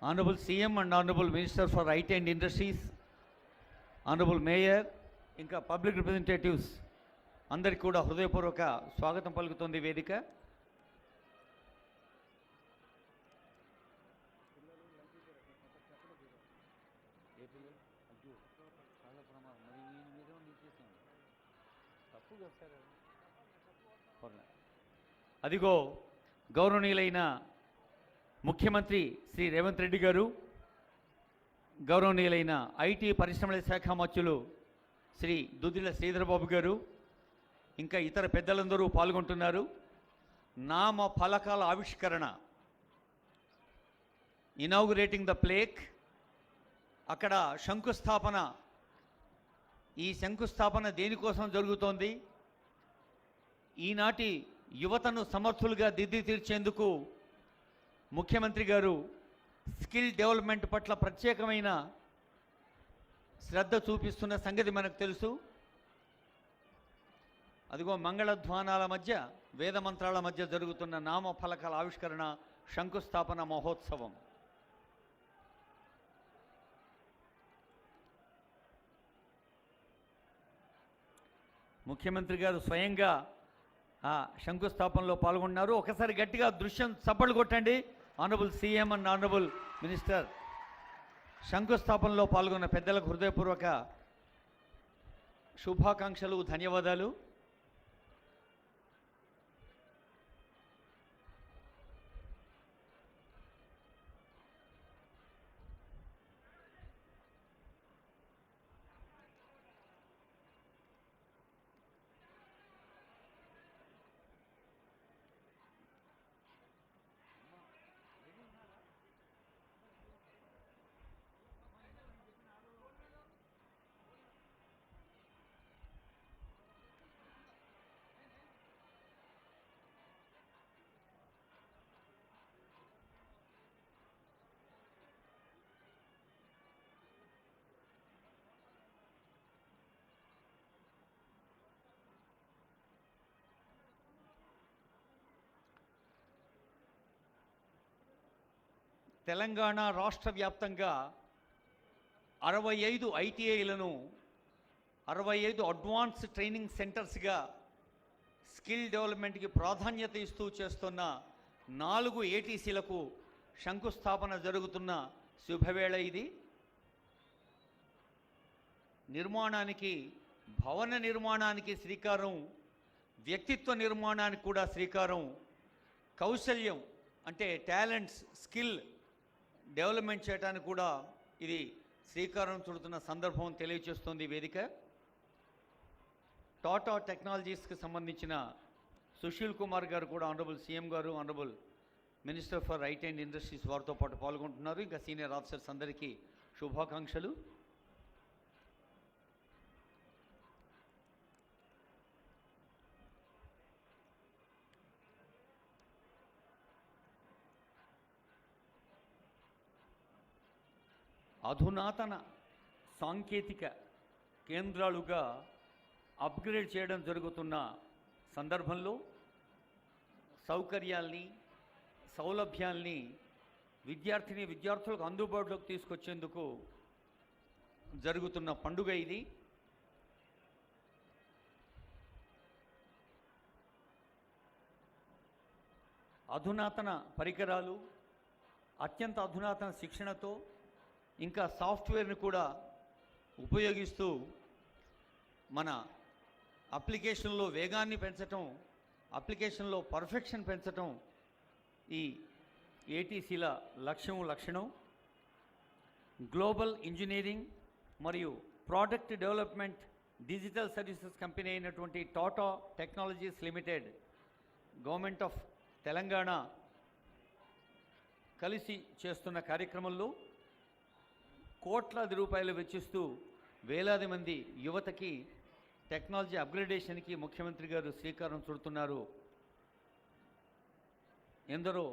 Honorable CM and Honorable Minister for IT and Industries, Honorable Mayor, ఇంకా public representatives అందరికీ కూడా హృదయపూర్వక స్వాగతం పలుకుతుంది వేదిక. అదిగో గౌరవనీయులైన ముఖ్యమంత్రి శ్రీ రేవంత్ రెడ్డి గారు, గౌరవనీయులైన ఐటీ పరిశ్రమల శాఖ మంత్రులు శ్రీ దుద్దిళ్ల శ్రీధరబాబు గారు, ఇంకా ఇతర పెద్దలందరూ పాల్గొంటున్నారు. నామ ఫలకాల ఆవిష్కరణ, ఇనాగురేటింగ్ ద ప్లేక్, అక్కడ శంకుస్థాపన. ఈ శంకుస్థాపన దేనికోసం జరుగుతోంది? ఈనాటి యువతను సమర్థులుగా దిద్ది తీర్చేందుకు ముఖ్యమంత్రి గారు స్కిల్ డెవలప్మెంట్ పట్ల ప్రత్యేకమైన శ్రద్ధ చూపిస్తున్న సంగతి మనకు తెలుసు. అదిగో మంగళధ్వానాల మధ్య, వేద మంత్రాల మధ్య జరుగుతున్న నామ ఫలకాల ఆవిష్కరణ, శంకుస్థాపన మహోత్సవం. ముఖ్యమంత్రి గారు స్వయంగా ఆ శంకుస్థాపనలో పాల్గొన్నారు. ఒకసారి గట్టిగా దృశ్యం చప్పట్లు కొట్టండి. Honourable CM and honourable minister శంకుస్థాపనలో పాల్గొన్న పెద్దలకు హృదయపూర్వక శుభాకాంక్షలు, ధన్యవాదాలు. తెలంగాణ రాష్ట్ర వ్యాప్తంగా 65 ఐటీఐలను, 65 అడ్వాన్స్ ట్రైనింగ్ సెంటర్స్గా స్కిల్ డెవలప్మెంట్కి ప్రాధాన్యత ఇస్తూ చేస్తున్న 4 ఏటీసీలకు శంకుస్థాపన జరుగుతున్న శుభవేళ ఇది. నిర్మాణానికి, భవన నిర్మాణానికి శ్రీకారం, వ్యక్తిత్వ నిర్మాణానికి కూడా శ్రీకారం, కౌశల్యం అంటే టాలెంట్స్, స్కిల్ డెవలప్మెంట్ చేయడానికి కూడా ఇది శ్రీకారం చుడుతున్న సందర్భం తెలియజేస్తోంది వేదిక. టాటా టెక్నాలజీస్కి సంబంధించిన సుశీల్ కుమార్ గారు కూడా ఆనరబుల్ సీఎం గారు, honourable minister for IT and industries వారితో పాటు పాల్గొంటున్నారు. ఇంకా సీనియర్ ఆఫీసర్స్ అందరికీ శుభాకాంక్షలు. అధునాతన సాంకేతిక కేంద్రాలుగా అప్గ్రేడ్ చేయడం జరుగుతున్న సందర్భంలో సౌకర్యాల్ని, సౌలభ్యాల్ని విద్యార్థులకు అందుబాటులోకి తీసుకొచ్చేందుకు జరుగుతున్న పండుగ ఇది. అధునాతన పరికరాలు, అత్యంత అధునాతన శిక్షణతో, ఇంకా సాఫ్ట్వేర్ని కూడా ఉపయోగిస్తూ మన అప్లికేషన్లో వేగాన్ని పెంచటం, అప్లికేషన్లో పర్ఫెక్షన్ పెంచటం ఈ ఏటీసీల లక్షణం. గ్లోబల్ ఇంజనీరింగ్ మరియు product development digital services company అయినటువంటి Tata technologies limited, government of Telangana కలిసి చేస్తున్న కార్యక్రమంలో కోట్లాది రూపాయలు వెచ్చిస్తూ వేలాది మంది యువతకి టెక్నాలజీ అప్గ్రేడేషన్కి ముఖ్యమంత్రి గారు శ్రీకారం చుడుతున్నారు. ఎందరో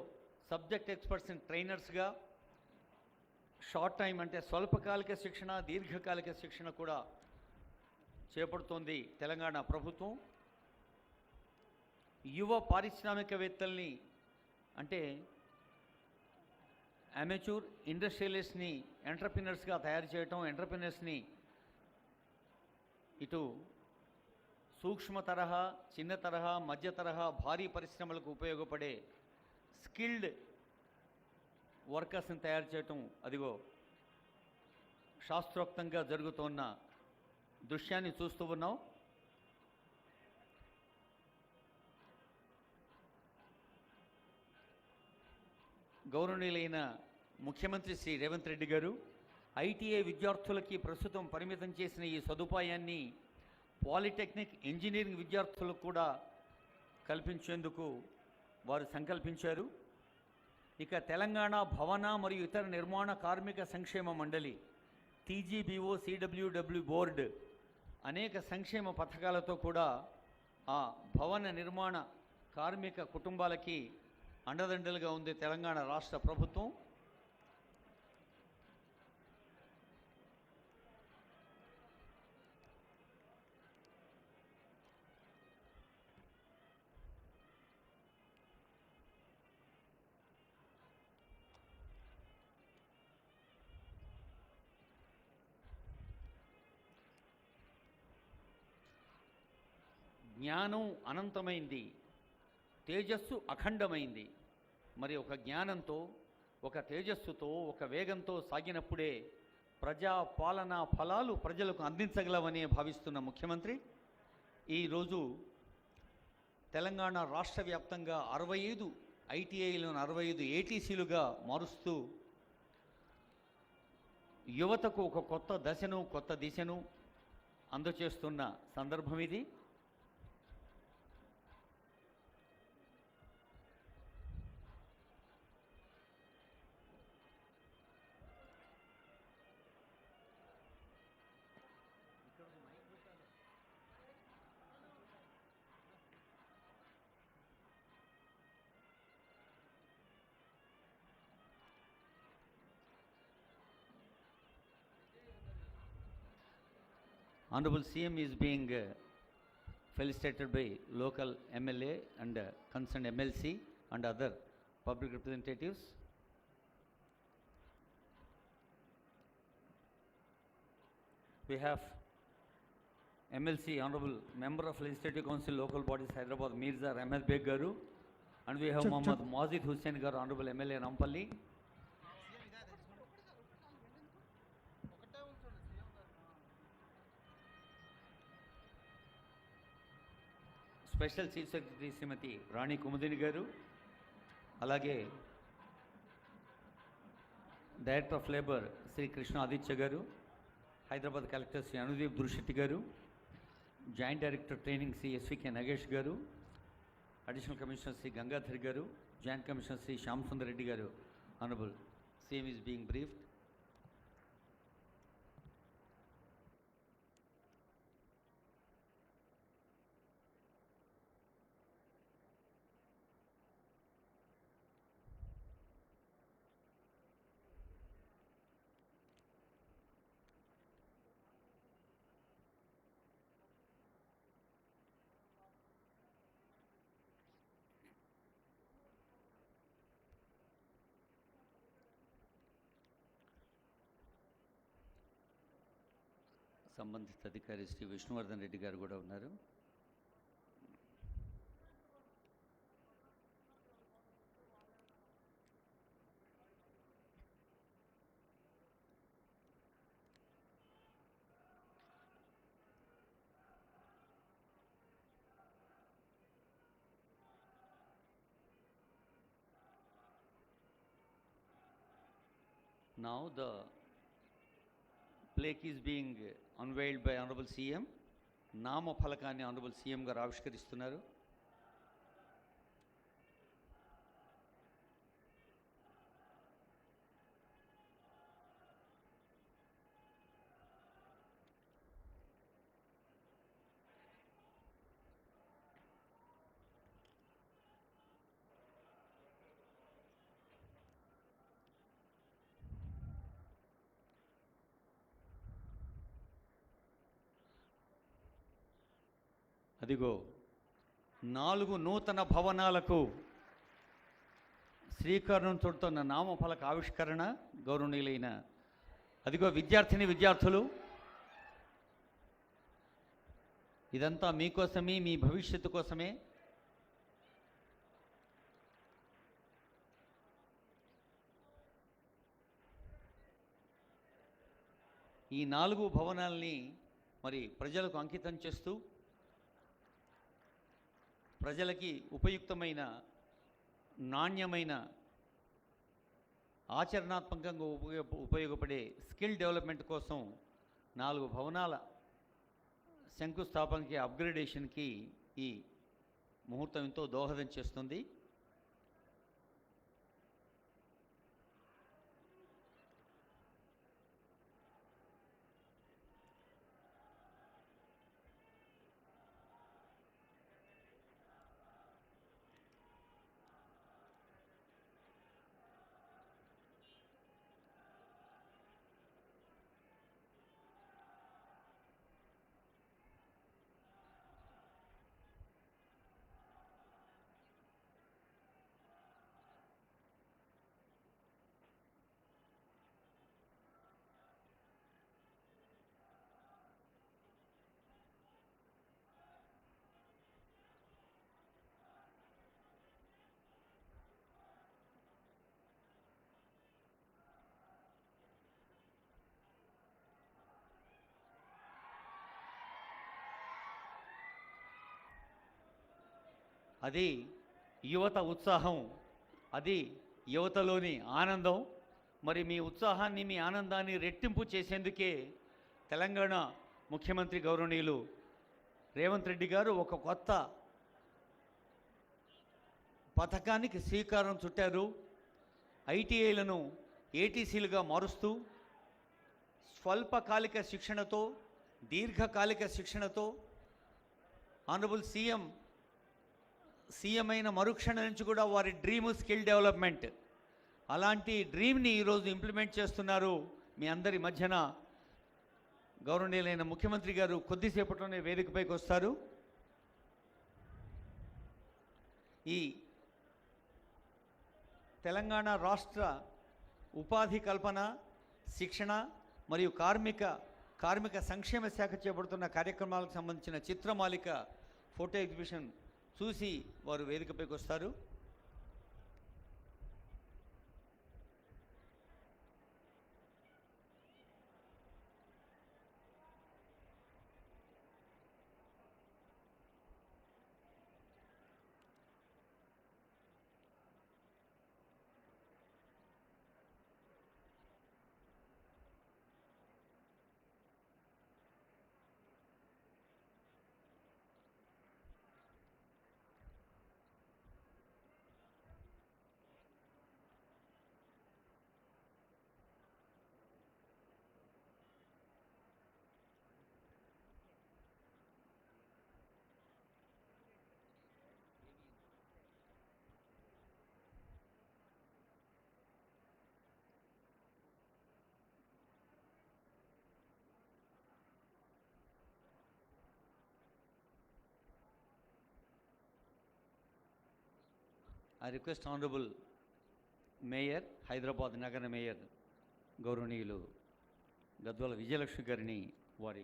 సబ్జెక్ట్ ఎక్స్పర్ట్స్ అండ్ ట్రైనర్స్గా షార్ట్ టైం అంటే స్వల్పకాలిక శిక్షణ, దీర్ఘకాలిక శిక్షణ కూడా చేపడుతోంది తెలంగాణ ప్రభుత్వం. యువ పారిశ్రామికవేత్తల్ని అంటే అమెచ్యూర్ ఇండస్ట్రియలిస్ట్ని ఎంటర్ప్రినర్స్గా తయారు చేయటం, ఎంటర్ప్రినర్స్ని ఇటు సూక్ష్మ తరహా, చిన్న తరహా, మధ్య తరహా, భారీ పరిశ్రమలకు ఉపయోగపడే స్కిల్డ్ వర్కర్స్ని తయారు చేయటం, అదిగో శాస్త్రోక్తంగా జరుగుతున్న దృశ్యాన్ని చూస్తూ ఉన్నాం. గౌరవనీయులైన ముఖ్యమంత్రి శ్రీ రేవంత్ రెడ్డి గారు ఐటీఐ విద్యార్థులకి ప్రస్తుతం పరిమితం చేసిన ఈ సదుపాయాన్ని పాలిటెక్నిక్, ఇంజనీరింగ్ విద్యార్థులకు కూడా కల్పించేందుకు వారు సంకల్పించారు. ఇక తెలంగాణ భవన మరియు ఇతర నిర్మాణ కార్మిక సంక్షేమ మండలి TGBO CWW బోర్డు అనేక సంక్షేమ పథకాలతో కూడా ఆ భవన నిర్మాణ కార్మిక కుటుంబాలకి అండదండలుగా ఉంది తెలంగాణ రాష్ట్ర ప్రభుత్వం. జ్ఞానం అనంతమైంది, తేజస్సు అఖండమైంది. మరి ఒక జ్ఞానంతో, ఒక తేజస్సుతో, ఒక వేగంతో సాగినప్పుడే ప్రజా పాలనా ఫలాలు ప్రజలకు అందించగలవని భావిస్తున్న ముఖ్యమంత్రి ఈరోజు తెలంగాణ రాష్ట్ర వ్యాప్తంగా 65 ఐటీఐలను 65 ATCలుగా మారుస్తూ యువతకు ఒక కొత్త దశను, కొత్త దిశను అందచేస్తున్న సందర్భం ఇది. Honorable CM is being felicitated by local MLA and concerned MLC and other public representatives. We have MLC, Honorable Member of Legislative Council, Local Bodies, Hyderabad, Mirza Ahmed Beg Garu, and we have Muhammad Mazid Hussain Garu, Honorable MLA Rampalli. Special chief secretary Shrimati Rani Kumudini గారు, అలాగే director of labour Shri Krishna Aditya గారు, Hyderabad collector Shri Anudeep Dursetty గారు, joint director training Shri SVK Nagesh గారు, additional commissioner Shri Gangadhar గారు, joint commissioner Shri Shyam Sundar Reddy గారు. Honourable CM is being briefed. సంబంధిత అధికారి శ్రీ విష్ణువర్ధన్ రెడ్డి గారు కూడా ఉన్నారు. Now the plaque is being unveiled by Honorable CM. నామ ఫలకాన్ని Honorable CM గారు ఆవిష్కరిస్తున్నారు. అదిగో 4 నూతన భవనాలకు శ్రీకారం చుడుతున్న నామఫలక ఆవిష్కరణ గౌరవనీయులైన అదిగో విద్యార్థిని విద్యార్థులు, ఇదంతా మీకోసమే, మీ భవిష్యత్తు కోసమే. ఈ 4 భవనాల్ని మరి ప్రజలకు అంకితం చేస్తూ ప్రజలకి ఉపయుక్తమైన, నాణ్యమైన, ఆచరణాత్మకంగా ఉపయోగపడే స్కిల్ డెవలప్మెంట్ కోసం 4 భవనాల శంకుస్థాపనకి, అప్గ్రేడేషన్కి ఈ ముహూర్తం ఎంతో దోహదం చేస్తుంది. అది యువత ఉత్సాహం, అది యువతలోని ఆనందం. మరి మీ ఉత్సాహాన్ని, మీ ఆనందాన్ని రెట్టింపు చేసేందుకే తెలంగాణ ముఖ్యమంత్రి గౌరవనీయులు రేవంత్ రెడ్డి గారు ఒక కొత్త పథకానికి శ్రీకారం చుట్టారు. ఐటీఐలను ఏటీసీలుగా మారుస్తూ స్వల్పకాలిక శిక్షణతో, దీర్ఘకాలిక శిక్షణతో ఆనరబుల్ సీఎం అయిన మరుక్షణ నుంచి కూడా వారి డ్రీమ్ స్కిల్ డెవలప్మెంట్, అలాంటి డ్రీమ్ని ఈరోజు ఇంప్లిమెంట్ చేస్తున్నారు. మీ అందరి మధ్యన గౌరవనీయులైన ముఖ్యమంత్రి గారు కొద్దిసేపట్లోనే వేదికపైకి వస్తారు. ఈ తెలంగాణ రాష్ట్ర ఉపాధి కల్పన, శిక్షణ మరియు కార్మిక సంక్షేమ శాఖ చేపడుతున్న కార్యక్రమాలకు సంబంధించిన చిత్రమాలిక ఫోటో ఎగ్జిబిషన్ చూసి వారు వేదికపైకి వస్తారు. I request Honorable Mayor, Hyderabad నగర మేయర్ గౌరవనీయులు గద్వాల విజయలక్ష్మి గారిని వారి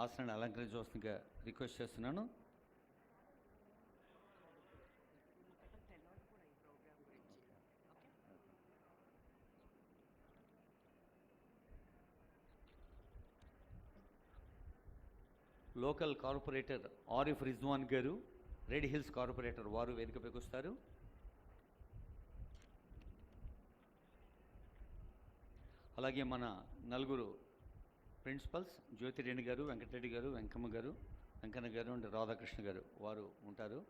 ఆసనాన్ని అలంకరించవలసిందిగా రిక్వెస్ట్ చేస్తున్నాను. లోకల్ కార్పొరేటర్ ఆరిఫ్ రిజ్వాన్ గారు, రెడ్ హిల్స్ కార్పొరేటర్, వారు వేదికపైకి వస్తారు. అలాగే మన నలుగురు ప్రిన్సిపల్స్ జ్యోతిరెడ్డి గారు, వెంకటరెడ్డి గారు, వెంకమ్మ గారు, వెంకన్న గారు అండ్ రాధాకృష్ణ గారు వారు ఉంటారు.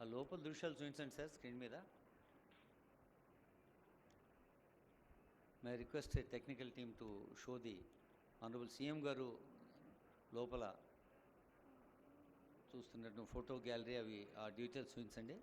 ఆ లోపల దృశ్యాలు చూపించండి సార్ స్క్రీన్ మీద. My request technical team to show the honourable CM గారు లోపల చూస్తున్నట్టు ఫోటో గ్యాలరీ అవి ఆ డీటెయిల్స్ చూపించండి.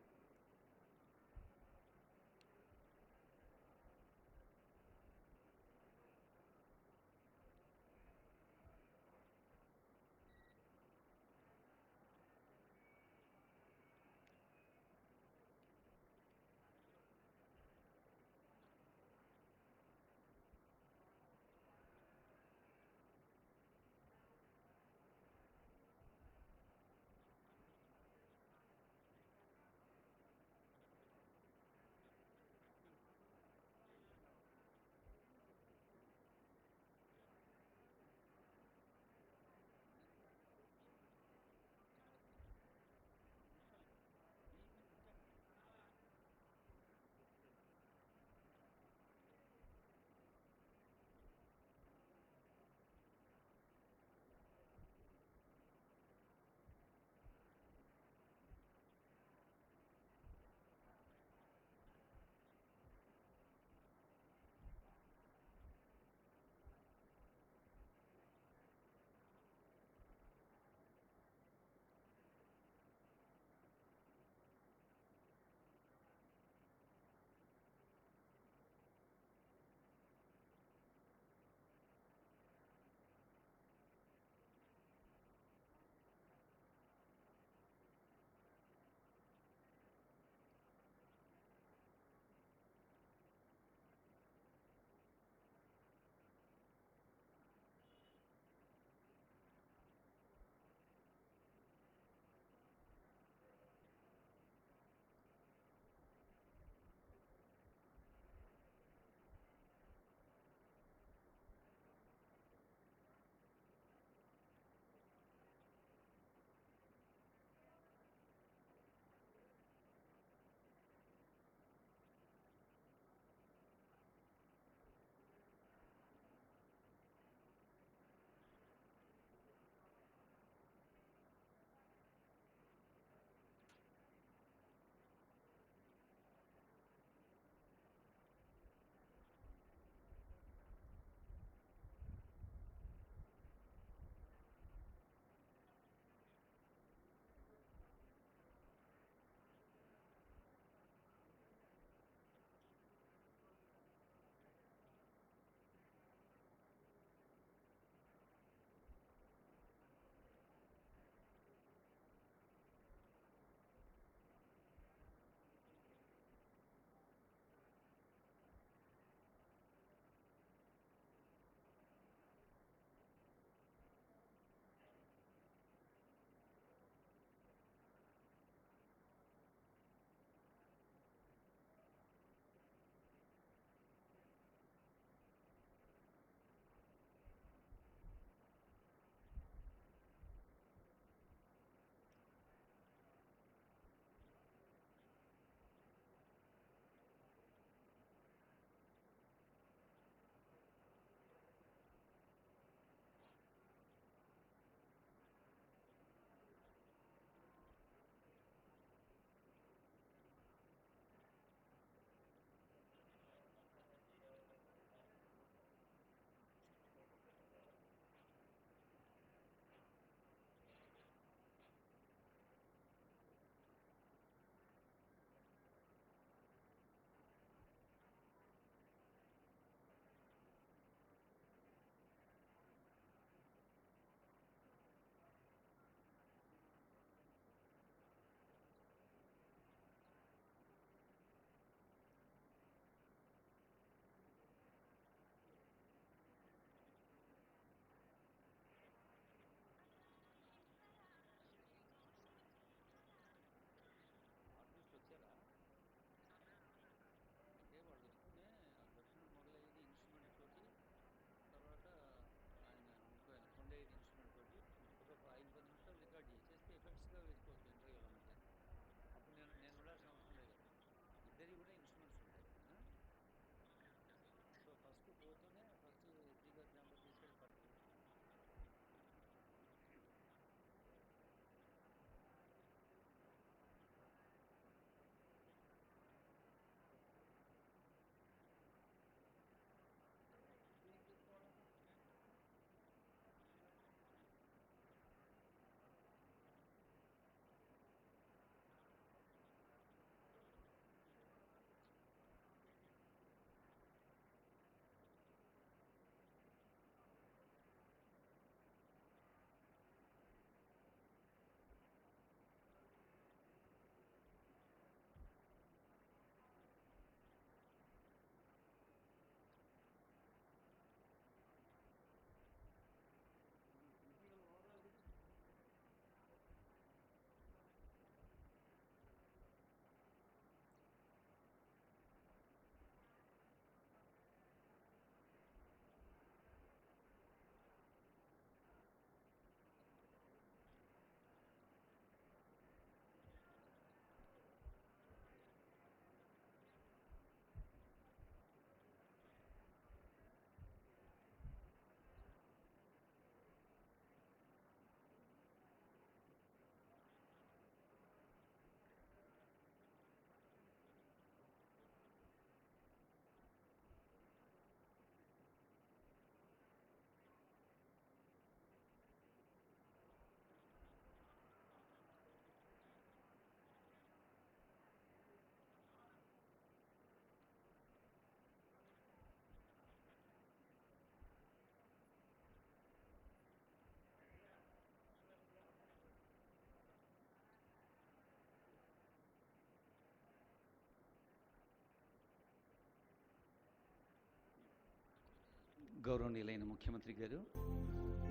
గౌరవనీయులైన ముఖ్యమంత్రి గారు,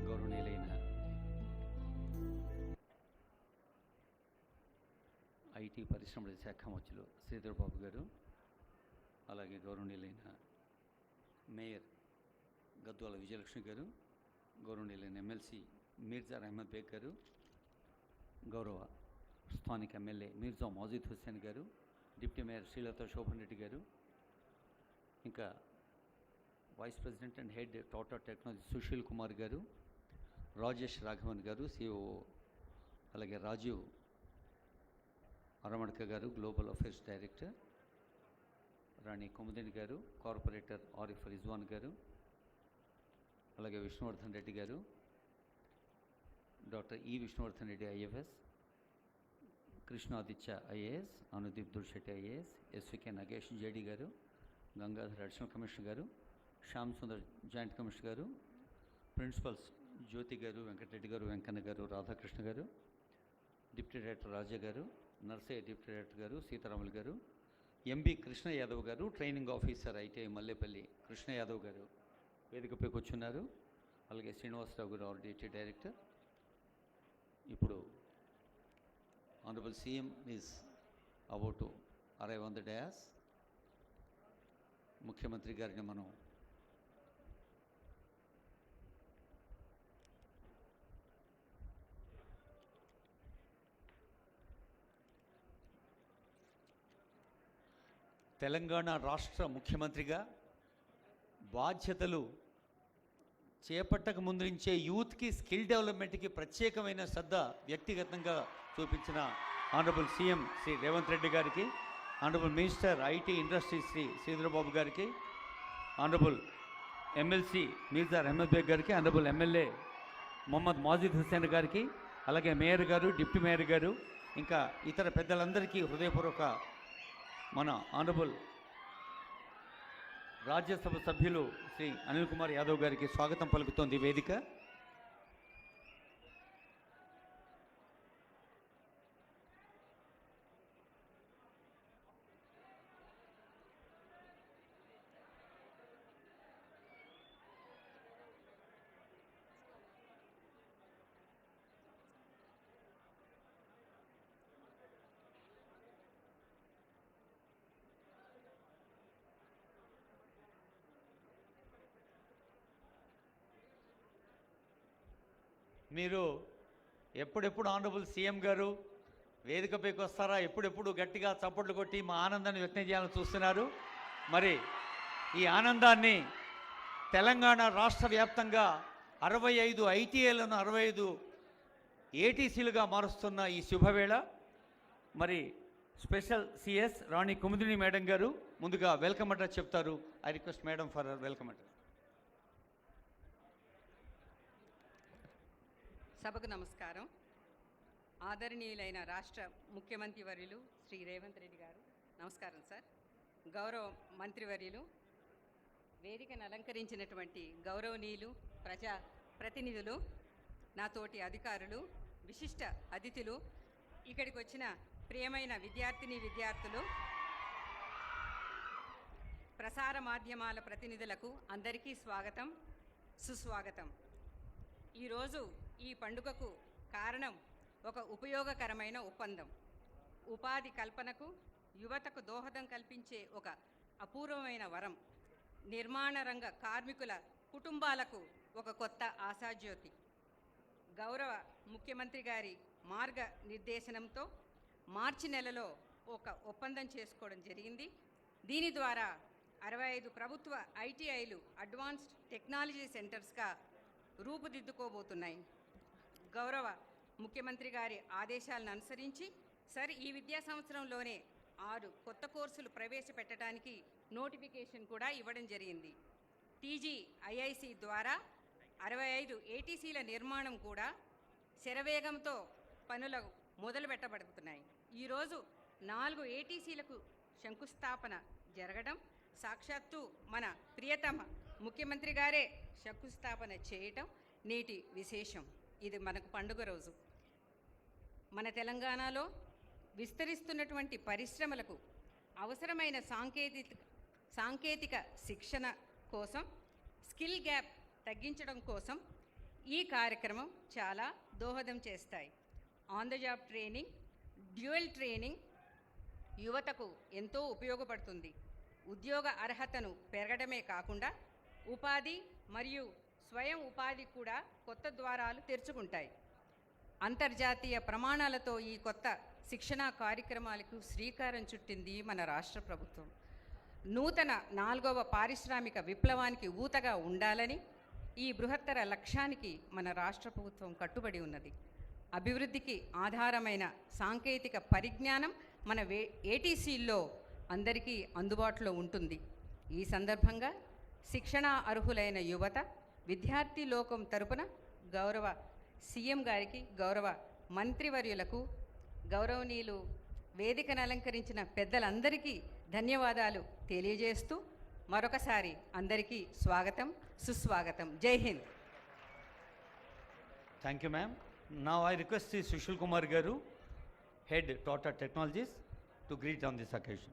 గౌరవనీయులైన ఐటీ పరిశ్రమల శాఖ మంత్రులు శ్రీధర్ బాబు గారు, అలాగే గౌరవనీయులైన మేయర్ గద్వాల విజయలక్ష్మి గారు, గౌరవనీయులైన ఎమ్మెల్సీ మీర్జా అహ్మద్ బేగ్ గారు, గౌరవ స్థానిక ఎమ్మెల్యే మీర్జా మౌజీద్ హుస్సేన్ గారు, డిప్యూటీ మేయర్ శ్రీలత శోభన్ రెడ్డి గారు, ఇంకా vice president and head Tata technology Sushil Kumar గారు, రాజేష్ రాఘవన్ గారు సిఓ, అలాగే రాజీవ్ అరమణక గారు global affairs director, Rani Kumudini గారు కార్పొరేటర్ ఆరిఫ్ రిజ్వాన్ గారు, అలాగే విష్ణువర్ధన్ రెడ్డి గారు, డాక్టర్ ఈ Vishnuvardhan Reddy IFS, Krishnaditya IAS, Anudeep Dursetti IAS, SVK Nagesh JD గారు, గంగాధర్ అడిషనల్ కమిషనర్ గారు, శ్యామ్ సుందర్ జాయింట్ కమిషనర్ గారు, ప్రిన్సిపల్స్ జ్యోతి గారు, వెంకటరెడ్డి గారు, వెంకన్న గారు, రాధాకృష్ణ గారు, డిప్యూటీ డైరెక్టర్ రాజా గారు, నర్సయ్య డిప్యూటీ డైరెక్టర్ గారు, సీతారాములు గారు, ఎంబి కృష్ణ యాదవ్ గారు, training officer ITI Mallepally Krishna Yadav గారు వేదికపై కూర్చున్నారు. అలాగే శ్రీనివాసరావు గారు ఆర్డిటీ డైరెక్టర్. ఇప్పుడు honourable CM is about to arrive on the dais. ముఖ్యమంత్రి గారిని మనం తెలంగాణ రాష్ట్ర ముఖ్యమంత్రిగా బాధ్యతలు చేపట్టక ముందు నుంచే యూత్కి స్కిల్ డెవలప్మెంట్కి ప్రత్యేకమైన శ్రద్ధ వ్యక్తిగతంగా చూపించిన ఆనరబుల్ సీఎం శ్రీ రేవంత్ రెడ్డి గారికి, honourable minister IT industry Shri Sridhar Babu గారికి, ఆనరబుల్ ఎమ్మెల్సీ మీర్జా అహ్మద్ బేగ్ గారికి, ఆనరబుల్ ఎమ్మెల్యే మొహమ్మద్ మౌజీద్ హుస్సేన్ గారికి, అలాగే మేయర్ గారు, డిప్యూటీ మేయర్ గారు, ఇంకా ఇతర పెద్దలందరికీ హృదయపూర్వక మన ఆనరబుల్ రాజ్యసభ సభ్యులు శ్రీ అనిల్ కుమార్ యాదవ్ గారికి స్వాగతం పలుకుతోంది వేదిక. మీరు ఎప్పుడెప్పుడు ఆనరబుల్ సీఎం గారు వేదికపైకి వస్తారా, ఎప్పుడెప్పుడు గట్టిగా చప్పట్లు కొట్టి మా ఆనందాన్ని వ్యక్తం చేయాలని చూస్తున్నారు. మరి ఈ ఆనందాన్ని తెలంగాణ రాష్ట్ర వ్యాప్తంగా 65 ఐటీఐలను 65 ఏటీసీలుగా మారుస్తున్న ఈ శుభవేళ మరి స్పెషల్ సిఎస్ రాణి కుముదిని మేడం గారు ముందుగా వెల్కమ్ అడ్రస్ చెప్తారు. I request madam for welcome address. సభకు నమస్కారం. ఆదరణీయులైన రాష్ట్ర ముఖ్యమంత్రి వర్యులు శ్రీ రేవంత్ రెడ్డి గారు, నమస్కారం సార్. గౌరవ మంత్రివర్యులు, వేదికను అలంకరించినటువంటి గౌరవనీయులు, ప్రజా ప్రతినిధులు, నాతోటి అధికారులు, విశిష్ట అతిథులు, ఇక్కడికి వచ్చిన ప్రియమైన విద్యార్థులు, ప్రసార మాధ్యమాల ప్రతినిధులకు అందరికీ స్వాగతం, సుస్వాగతం. ఈరోజు ఈ పండుగకు కారణం ఒక ఉపయోగకరమైన ఒప్పందం. ఉపాధి కల్పనకు, యువతకు దోహదం కల్పించే ఒక అపూర్వమైన వరం. నిర్మాణ రంగ కార్మికుల కుటుంబాలకు ఒక కొత్త ఆశాజ్యోతి. గౌరవ ముఖ్యమంత్రి గారి మార్గ నిర్దేశనంతో మార్చి నెలలో ఒక ఒప్పందం చేసుకోవడం జరిగింది. దీని ద్వారా 65 ప్రభుత్వ ఐటీఐలు అడ్వాన్స్డ్ టెక్నాలజీ సెంటర్స్గా రూపుదిద్దుకోబోతున్నాయి. గౌరవ ముఖ్యమంత్రి గారి ఆదేశాలను అనుసరించి ఈ విద్యా సంవత్సరంలోనే 6 కొత్త కోర్సులు ప్రవేశపెట్టడానికి నోటిఫికేషన్ కూడా ఇవ్వడం జరిగింది. TGIIC ద్వారా 65 ఏటీసీల నిర్మాణం కూడా శరవేగంతో పనులు మొదలు పెట్టబడుతున్నాయి. ఈరోజు 4 ఏటీసీలకు శంకుస్థాపన జరగడం, సాక్షాత్తు మన ప్రియతమ ముఖ్యమంత్రి గారే శంకుస్థాపన చేయటం నేటి విశేషం. ఇది మనకు పండుగ రోజు. మన తెలంగాణలో విస్తరిస్తున్నటువంటి పరిశ్రమలకు అవసరమైన సాంకేతిక శిక్షణ కోసం స్కిల్ గ్యాప్ తగ్గించడం కోసం ఈ కార్యక్రమం చాలా దోహదం చేస్తాయి. On the job training, dual training యువతకు ఎంతో ఉపయోగపడుతుంది. ఉద్యోగ అర్హతను పెరగడమే కాకుండా ఉపాధి మరియు స్వయం ఉపాధి కూడా కొత్త ద్వారాలు తెరుచుకుంటాయి. అంతర్జాతీయ ప్రమాణాలతో ఈ కొత్త శిక్షణా కార్యక్రమాలకు శ్రీకారం చుట్టింది మన రాష్ట్ర ప్రభుత్వం. నూతన 4వ పారిశ్రామిక విప్లవానికి ఊతగా ఉండాలని ఈ బృహత్తర లక్ష్యానికి మన రాష్ట్ర ప్రభుత్వం కట్టుబడి ఉన్నది. అభివృద్ధికి ఆధారమైన సాంకేతిక పరిజ్ఞానం మన ఏటీసీల్లో అందరికీ అందుబాటులో ఉంటుంది. ఈ సందర్భంగా శిక్షణ అర్హులైన యువత, విద్యార్థి లోకం తరపున గౌరవ సీఎం గారికి, గౌరవ మంత్రివర్యులకు, గౌరవనీయులు వేదికను అలంకరించిన పెద్దలందరికీ ధన్యవాదాలు తెలియజేస్తూ మరొకసారి అందరికీ స్వాగతం, సుస్వాగతం. జై Hind. Thank you ma'am. Now I request Sri Sushil Kumar Garu, Head Tata Technologies, to greet on this occasion.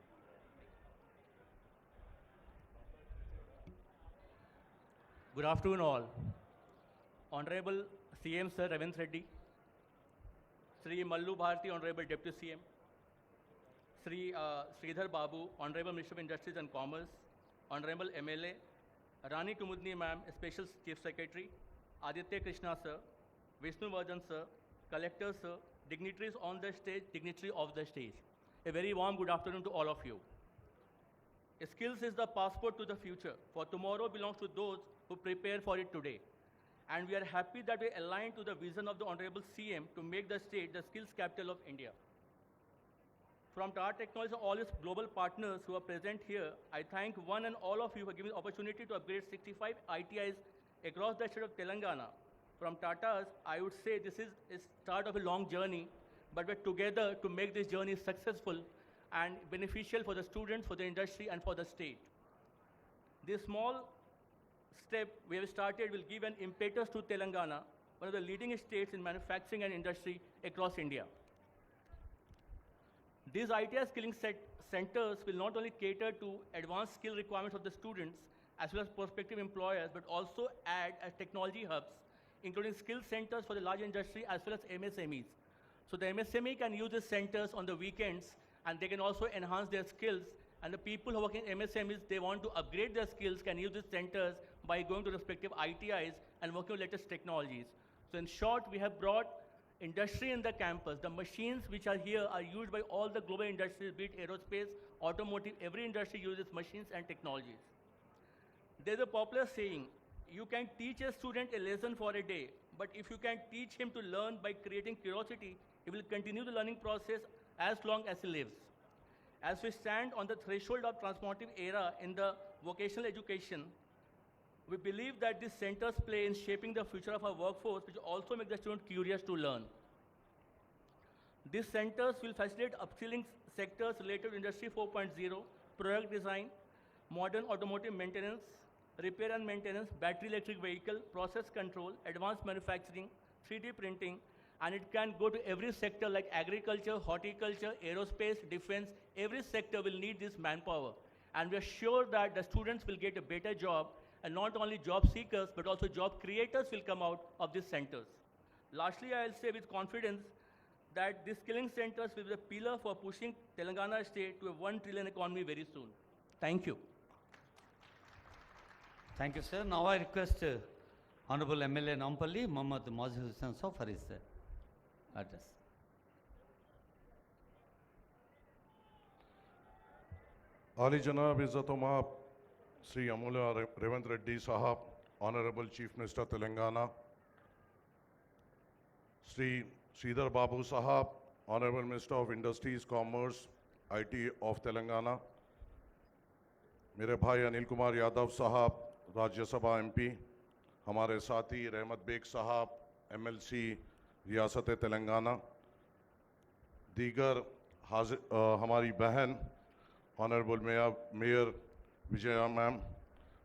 Good afternoon all. Honorable CM Sir Ravindra Reddy, Sri Mallu Bharti, Honorable Deputy CM, Sri Sridhar Babu, Honorable Minister of Industries and Commerce, Honorable MLA, Rani Kumudni Ma'am, Special Chief Secretary, Aditya Krishna Sir, Vishnu Vardhan Sir, Collectors Sir, dignitaries on the stage, dignitary of the stage. A very warm good afternoon to all of you. Skills is the passport to the future, for tomorrow belongs to those who prepare for it today. And we are happy that we align to the vision of the Honorable CM to make the state the skills capital of India. From Tata Technologies and all its global partners who are present here, I thank one and all of you for giving the opportunity to upgrade 65 ITIs across the state of Telangana. From Tata's, I would say this is a start of a long journey, but we're together to make this journey successful and beneficial for the students, for the industry, and for the state. This small step we have started will give an impetus to Telangana, one of the leading states in manufacturing and industry across India. These ITI skilling centers will not only cater to advanced skill requirements of the students as well as prospective employers, but also add as technology hubs, including skill centers for the large industry as well as MSMEs. So the MSME can use these centers on the weekends and they can also enhance their skills, and the people who work in MSMEs, they want to upgrade their skills, can use these centers by going to respective ITIs and working with latest technologies. So in short, we have brought industry in the campus. The machines which are here are used by all the global industries, be it aerospace, automotive, every industry uses machines and technologies. There's a popular saying, you can teach a student a lesson for a day, but if you can teach him to learn by creating curiosity, he will continue the learning process as long as he lives. As we stand on the threshold of transformative era in the vocational education, we believe that these centers play in shaping the future of our workforce, which also make the student curious to learn. These centers will facilitate upskilling sectors related to Industry 4.0, product design, modern automotive maintenance, repair and maintenance, battery electric vehicle, process control, advanced manufacturing, 3D printing, and it can go to every sector like agriculture, horticulture, aerospace, defense. Every sector will need this manpower. And we are sure that the students will get a better job, and not only job seekers, but also job creators will come out of these centers. Lastly, I will say with confidence that these skilling centers will be the pillar for pushing Telangana state to a 1 trillion economy very soon. Thank you. Thank you, sir. Now I request Honorable MLA Nampalli, Muhammad Mazhar Hussain Sir, for his address. आली जनाब इज़्ज़त-ओ-माब श्री अमूल्य Revanth Reddy sahab, honourable chief minister Telangana, Shri Sridhar Babu sahab, honourable minister of industries, commerce, IT of Telangana, मेरे भाई अनिल कुमार यादव साहब, Rajya Sabha MP, हमारे साथी रहमत bag साहब, एमएलसी रियासत तेलंगाना, दीगर हमारी बहन ऑनरेबल मेयर विजया मैम,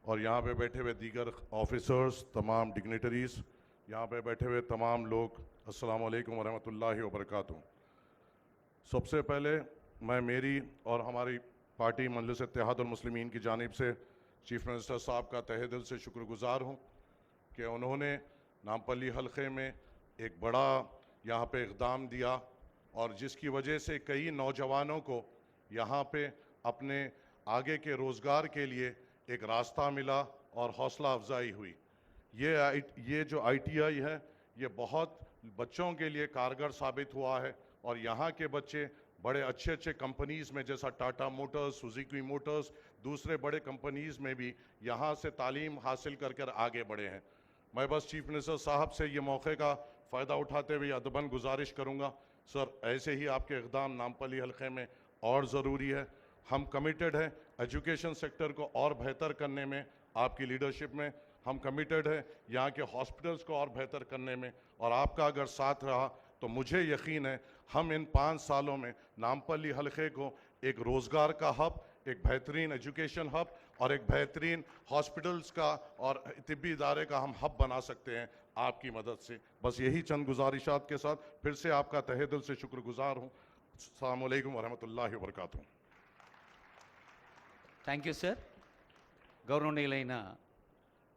और यहाँ पे बैठे हुए दीगर ऑफिसर्स, तमाम डिग्निटरीज़, यहाँ पे बैठे हुए तमाम लोग, अस्सलाम वालेकुम वरहमतुल्लाहि वबरकातुहू। सबसे पहले मैं मेरी और हमारी पार्टी मजलिस इत्तेहादुल मुस्लिमीन की जानिब से चीफ मिनिस्टर साहब का तहे दिल से शुक्रगुजार हूँ कि उन्होंने नामपल्ली हलके में एक बड़ा यहाँ पे इक़दाम दिया और जिसकी वजह से कई नौजवानों को यहाँ पे अपने आगे के रोज़गार के लिए एक रास्ता मिला और हौसला अफजाई हुई। ये जो ITI है ये बहुत बच्चों के लिए कारगर साबित हुआ है और यहाँ के बच्चे बड़े अच्छे अच्छे कंपनीज़ में जैसा टाटा मोटर्स, सुजुकी मोटर्स, दूसरे बड़े कंपनीज़ में भी यहाँ से तालीम हासिल कर कर आगे बढ़े हैं। मैं बस चीफ मिनिस्टर साहब से ये मौके का फ़ायदा उठाते हुए अदबन गुजारिश करूँगा, सर ऐसे ही आपके इक़दाम नामपल्ली हलके में और ज़रूरी है। हम कमिटेड हैं एजुकेशन सेक्टर को और बेहतर करने में, आपकी लीडरशिप में हम कमिटेड हैं यहाँ के हॉस्पिटल्स को और बेहतर करने में, और आपका अगर साथ रहा तो मुझे यकीन है हम इन 5 सालों में नामपल्ली हलके को एक रोज़गार का हब, एक बेहतरीन एजुकेशन हब और एक बेहतरीन हॉस्पिटल्स का और तिब्बी इदारे का हम हब बना सकते हैं आपकी मदद से। बस यही चंद गुजारिशात के साथ फिर से आपका तहे दिल से शुक्रगुजार हूँ। अस्सलामु अलैकुम वरहमतुल्लाहि वबरकातुहू। Thank you sir. గౌరవనీయులైన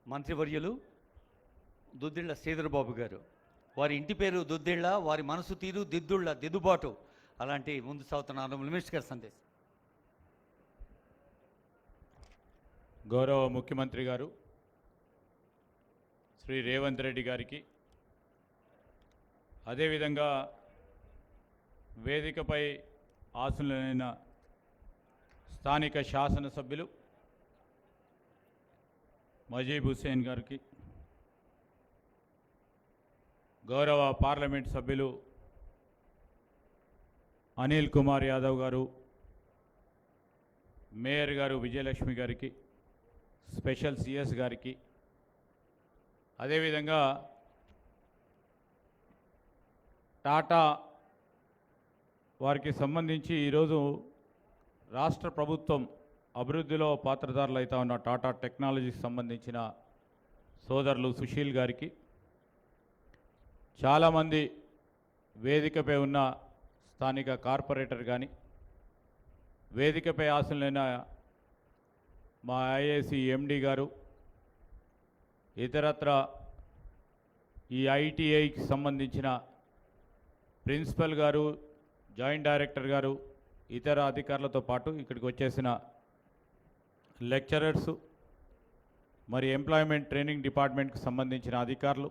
మంత్రివర్యులు దుద్దిళ్ల శ్రీధర్ బాబు గారు, వారి ఇంటి పేరు దుద్దిళ్ల, వారి మనసు తీరు దిద్దుబాటు, అలాంటి ముందు సాగుతున్న ఆనరబుల్ మినిస్టర్ గారి సందేశం. గౌరవ ముఖ్యమంత్రి గారు శ్రీ రేవంత్ రెడ్డి గారికి, అదేవిధంగా వేదికపై ఆసీనులైన స్థానిక శాసనసభ్యులు మజీబ్ హుస్సేన్ గారికి, గౌరవ పార్లమెంట్ సభ్యులు అనిల్ కుమార్ యాదవ్ గారు, మేయర్ గారు విజయలక్ష్మి గారికి, స్పెషల్ CS గారికి, అదేవిధంగా టాటా వారికి సంబంధించి ఈరోజు రాష్ట్ర ప్రభుత్వం అభివృద్ధిలో పాత్రధారులు అవుతా ఉన్న టాటా టెక్నాలజీకి సంబంధించిన సోదరులు సుశీల్ గారికి, చాలామంది వేదికపై ఉన్న స్థానిక కార్పొరేటర్ కానీ, వేదికపై ఆసీనులైన మా IIC MD గారు, ఇతరత్ర ఈ ITIకి సంబంధించిన ప్రిన్సిపల్ గారు, జాయింట్ డైరెక్టర్ గారు, ఇతర అధికారులతో పాటు ఇక్కడికి వచ్చేసిన లెక్చరర్సు, మరి ఎంప్లాయ్మెంట్ ట్రైనింగ్ డిపార్ట్మెంట్కి సంబంధించిన అధికారులు,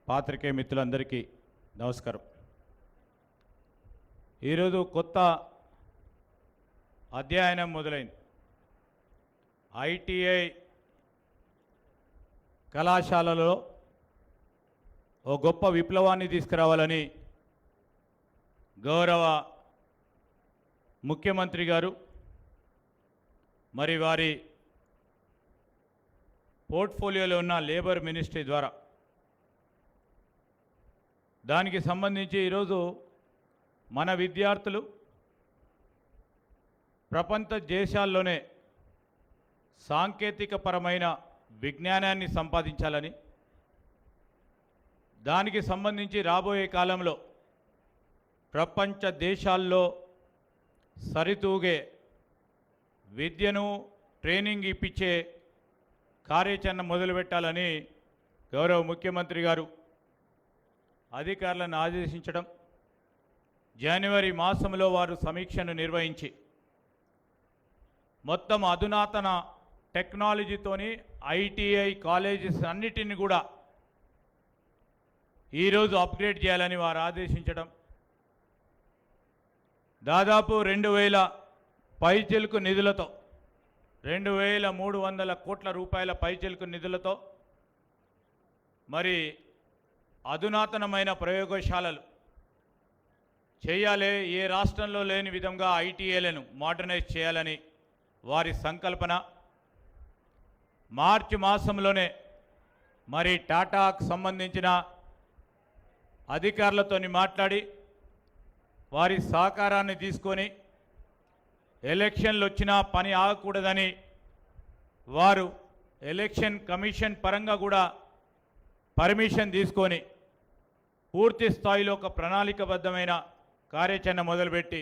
పాత్రికేయ మిత్రులందరికీ నమస్కారం. ఈరోజు కొత్త అధ్యయనం మొదలైంది. ITI కళాశాలలో ఓ గొప్ప విప్లవాన్ని తీసుకురావాలని గౌరవ ముఖ్యమంత్రి గారు మరి వారి పోర్ట్ఫోలియోలో ఉన్న లేబర్ మినిస్ట్రీ ద్వారా దానికి సంబంధించి ఈరోజు మన విద్యార్థులు ప్రపంచ దేశాల్లోనే సాంకేతికపరమైన విజ్ఞానాన్ని సంపాదించాలని, దానికి సంబంధించి రాబోయే కాలంలో ప్రపంచ దేశాల్లో సరితూగే విద్యను ట్రైనింగ్ ఇప్పించే కార్యాచరణ మొదలుపెట్టాలని గౌరవ ముఖ్యమంత్రి గారు అధికారులను ఆదేశించడం, జనవరి మాసంలో వారు సమీక్షను నిర్వహించి మొత్తం అధునాతన టెక్నాలజీతోని ITI కాలేజెస్ అన్నిటిని కూడా ఈరోజు అప్గ్రేడ్ చేయాలని వారు ఆదేశించడం, దాదాపు 2000 పైచిలుకు నిధులతో 2300 కోట్ల రూపాయల పైచిలుకు నిధులతో మరి అధునాతనమైన ప్రయోగశాలలు చేయాలి, ఏ రాష్ట్రంలో లేని విధంగా ITIలను మోడర్నైజ్ చేయాలని వారి సంకల్పన. మార్చి మాసంలోనే మరి టాటాకు సంబంధించిన అధికారులతోని మాట్లాడి వారి సహకారాన్ని తీసుకొని ఎలక్షన్లు వచ్చినా పని ఆగకూడదని వారు ఎలక్షన్ కమిషన్ పరంగా కూడా పర్మిషన్ తీసుకొని పూర్తి స్థాయిలో ఒక ప్రణాళికబద్ధమైన కార్యాచరణ మొదలుపెట్టి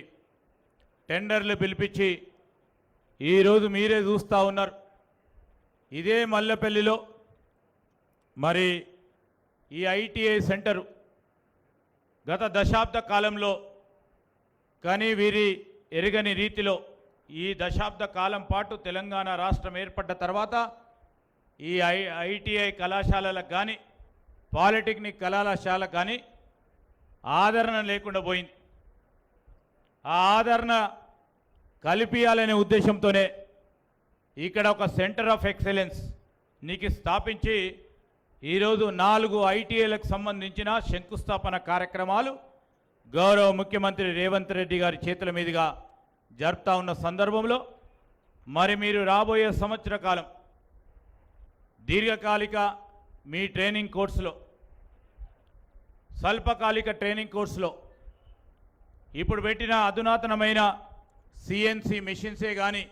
టెండర్లు పిలిపించి ఈరోజు మీరే చూస్తూ ఉన్నారు ఇదే మల్లెపల్లిలో మరి ఈ ఐటీఐ సెంటరు గత దశాబ్ద కాలంలో కానీ వీరి ఎరగని రీతిలో ఈ దశాబ్ద కాలం పాటు తెలంగాణ రాష్ట్రం ఏర్పడ్డ తర్వాత ఈ ఐటీఐ కళాశాలలకు కానీ పాలిటెక్నిక్ కళాశాలకు కానీ ఆదరణ లేకుండా పోయింది. ఆ ఆదరణ కల్పియాలనే ఉద్దేశంతోనే ఇక్కడ ఒక సెంటర్ ఆఫ్ ఎక్సలెన్స్ నీకు స్థాపించి ఈరోజు 4 ఐటీఐలకు సంబంధించిన శంకుస్థాపన కార్యక్రమాలు గౌరవ ముఖ్యమంత్రి రేవంత్ రెడ్డి గారి చేతుల మీదుగా జరుపుతా ఉన్న సందర్భంలో మరి మీరు రాబోయే సంవత్సర కాలం దీర్ఘకాలిక మీ ట్రైనింగ్ కోర్సులో, స్వల్పకాలిక ట్రైనింగ్ కోర్సులో ఇప్పుడు పెట్టిన అధునాతనమైన సిఎన్సి మెషిన్సే కానీ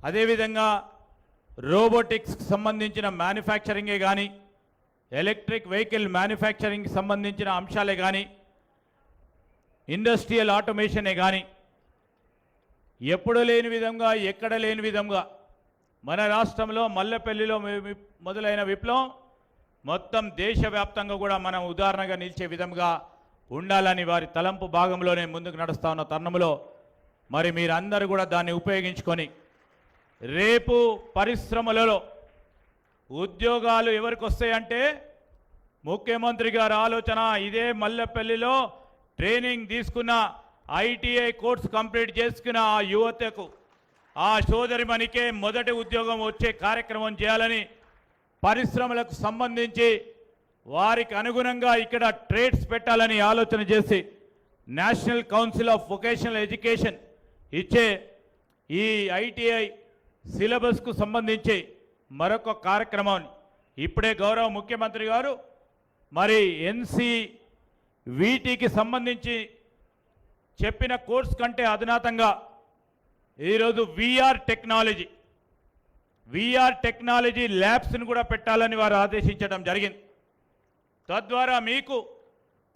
అదేవిధంగా రోబోటిక్స్కి సంబంధించిన మ్యానుఫ్యాక్చరింగే కానీ ఎలక్ట్రిక్ వెహికల్ మ్యానుఫ్యాక్చరింగ్కి సంబంధించిన అంశాలే కానీ ఇండస్ట్రియల్ ఆటోమేషనే కానీ ఎప్పుడు లేని విధంగా ఎక్కడ లేని విధంగా మన రాష్ట్రంలో మల్లెపల్లిలో మొదలైన విప్లవం మొత్తం దేశవ్యాప్తంగా కూడా మనం ఉదాహరణగా నిలిచే విధంగా ఉండాలని వారి తలంపు భాగంలోనే ముందుకు నడుస్తూ ఉన్న తరుణంలో మరి మీరందరూ కూడా దాన్ని ఉపయోగించుకొని రేపు పరిశ్రమలలో ఉద్యోగాలు ఎవరికి వస్తాయంటే ముఖ్యమంత్రి గారి ఆలోచన ఇదే మల్లెపల్లిలో ట్రైనింగ్ తీసుకున్న ఐటీఐ కోర్సు కంప్లీట్ చేసుకున్న ఆ యువతకు ఆ సోదరిమణికే మొదటి ఉద్యోగం వచ్చే కార్యక్రమం చేయాలని పరిశ్రమలకు సంబంధించి వారికి అనుగుణంగా ఇక్కడ ట్రేడ్స్ పెట్టాలని ఆలోచన చేసి national council of vocational education ఇచ్చే ఈ ఐటీఐ సిలబస్కు సంబంధించి మరొక కార్యక్రమాన్ని ఇప్పుడే గౌరవ ముఖ్యమంత్రి గారు మరి వీటికి సంబంధించి చెప్పిన కోర్స్ కంటే అధునాతంగా ఈరోజు వీఆర్ టెక్నాలజీ ల్యాబ్స్ని కూడా పెట్టాలని వారు ఆదేశించడం జరిగింది. తద్వారా మీకు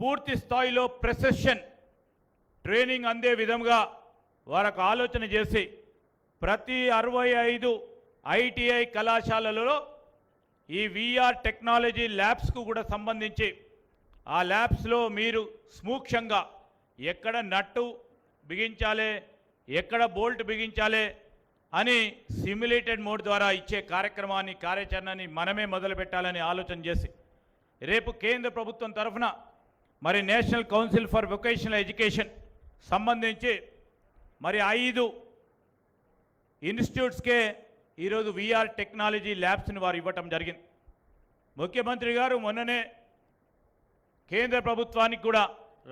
పూర్తి స్థాయిలో ప్రెసిషన్ ట్రైనింగ్ అందే విధంగా వారికి ఆలోచన చేసి ప్రతి 65 ఐటీఐ కళాశాలలలో ఈ వీఆర్ టెక్నాలజీ ల్యాబ్స్కు కూడా సంబంధించి ఆ ల్యాబ్స్లో మీరు సూక్ష్మంగా ఎక్కడ నట్టు బిగించాలి, ఎక్కడ బోల్ట్ బిగించాలి అని సిమ్యులేటెడ్ మోడ్ ద్వారా ఇచ్చే కార్యాచరణని మనమే మొదలు పెట్టాలని ఆలోచన చేసి రేపు కేంద్ర ప్రభుత్వం తరఫున మరి national council for vocational education సంబంధించి మరి 5 ఇన్స్టిట్యూట్స్కే ఈరోజు వీఆర్ టెక్నాలజీ ల్యాబ్స్ని వారు ఇవ్వటం జరిగింది. ముఖ్యమంత్రి గారు మొన్ననే కేంద్ర ప్రభుత్వానికి కూడా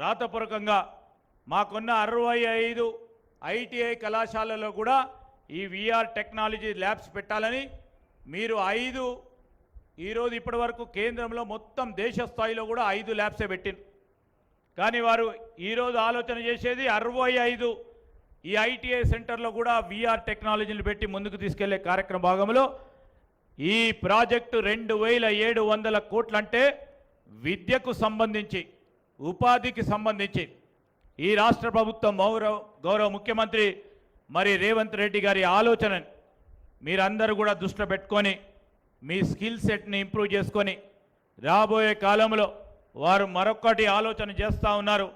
రాతపూర్వకంగా మాకున్న 65 ఐటీఐ కళాశాలలో కూడా ఈ వీఆర్ టెక్నాలజీ ల్యాబ్స్ పెట్టాలని మీరు 5 ఈరోజు ఇప్పటి వరకు కేంద్రంలో మొత్తం దేశ స్థాయిలో కూడా 5 ల్యాబ్సే పెట్టింది. కానీ వారు ఈరోజు ఆలోచన చేసేది 65 ఈ ఐటీఐ సెంటర్లో కూడా వీఆర్ టెక్నాలజీని పెట్టి ముందుకు తీసుకెళ్లే కార్యక్రమ భాగంలో ఈ ప్రాజెక్టు 2700 కోట్లంటే విద్యకు సంబంధించి ఉపాధికి సంబంధించి ఈ రాష్ట్ర ప్రభుత్వం గౌరవ ముఖ్యమంత్రి మరి రేవంత్ రెడ్డి గారి ఆలోచనని మీరందరూ కూడా దృష్టిలో పెట్టుకొని మీ స్కిల్ సెట్ని ఇంప్రూవ్ చేసుకొని రాబోయే కాలంలో వారు మరొకటి ఆలోచన చేస్తూ ఉన్నారు.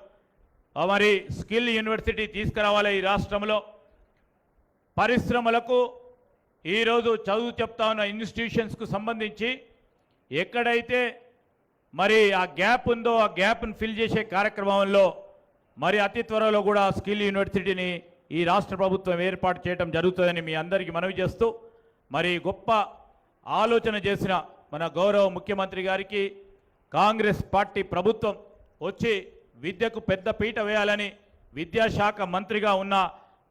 మరి స్కిల్ యూనివర్సిటీ తీసుకురావాలి ఈ రాష్ట్రంలో. పరిశ్రమలకు ఈరోజు చదువు చెప్తా ఉన్న ఇన్స్టిట్యూషన్స్కు సంబంధించి ఎక్కడైతే మరి ఆ గ్యాప్ ఉందో ఆ గ్యాప్ను ఫిల్ చేసే కార్యక్రమంలో మరి అతి త్వరలో కూడా స్కిల్ యూనివర్సిటీని ఈ రాష్ట్ర ప్రభుత్వం ఏర్పాటు చేయడం జరుగుతుందని మీ అందరికీ మనవి చేస్తూ మరి గొప్ప ఆలోచన చేసిన మన గౌరవ ముఖ్యమంత్రి గారికి కాంగ్రెస్ పార్టీ ప్రభుత్వం వచ్చి విద్యకు పెద్ద పీట వేయాలని విద్యాశాఖ మంత్రిగా ఉన్న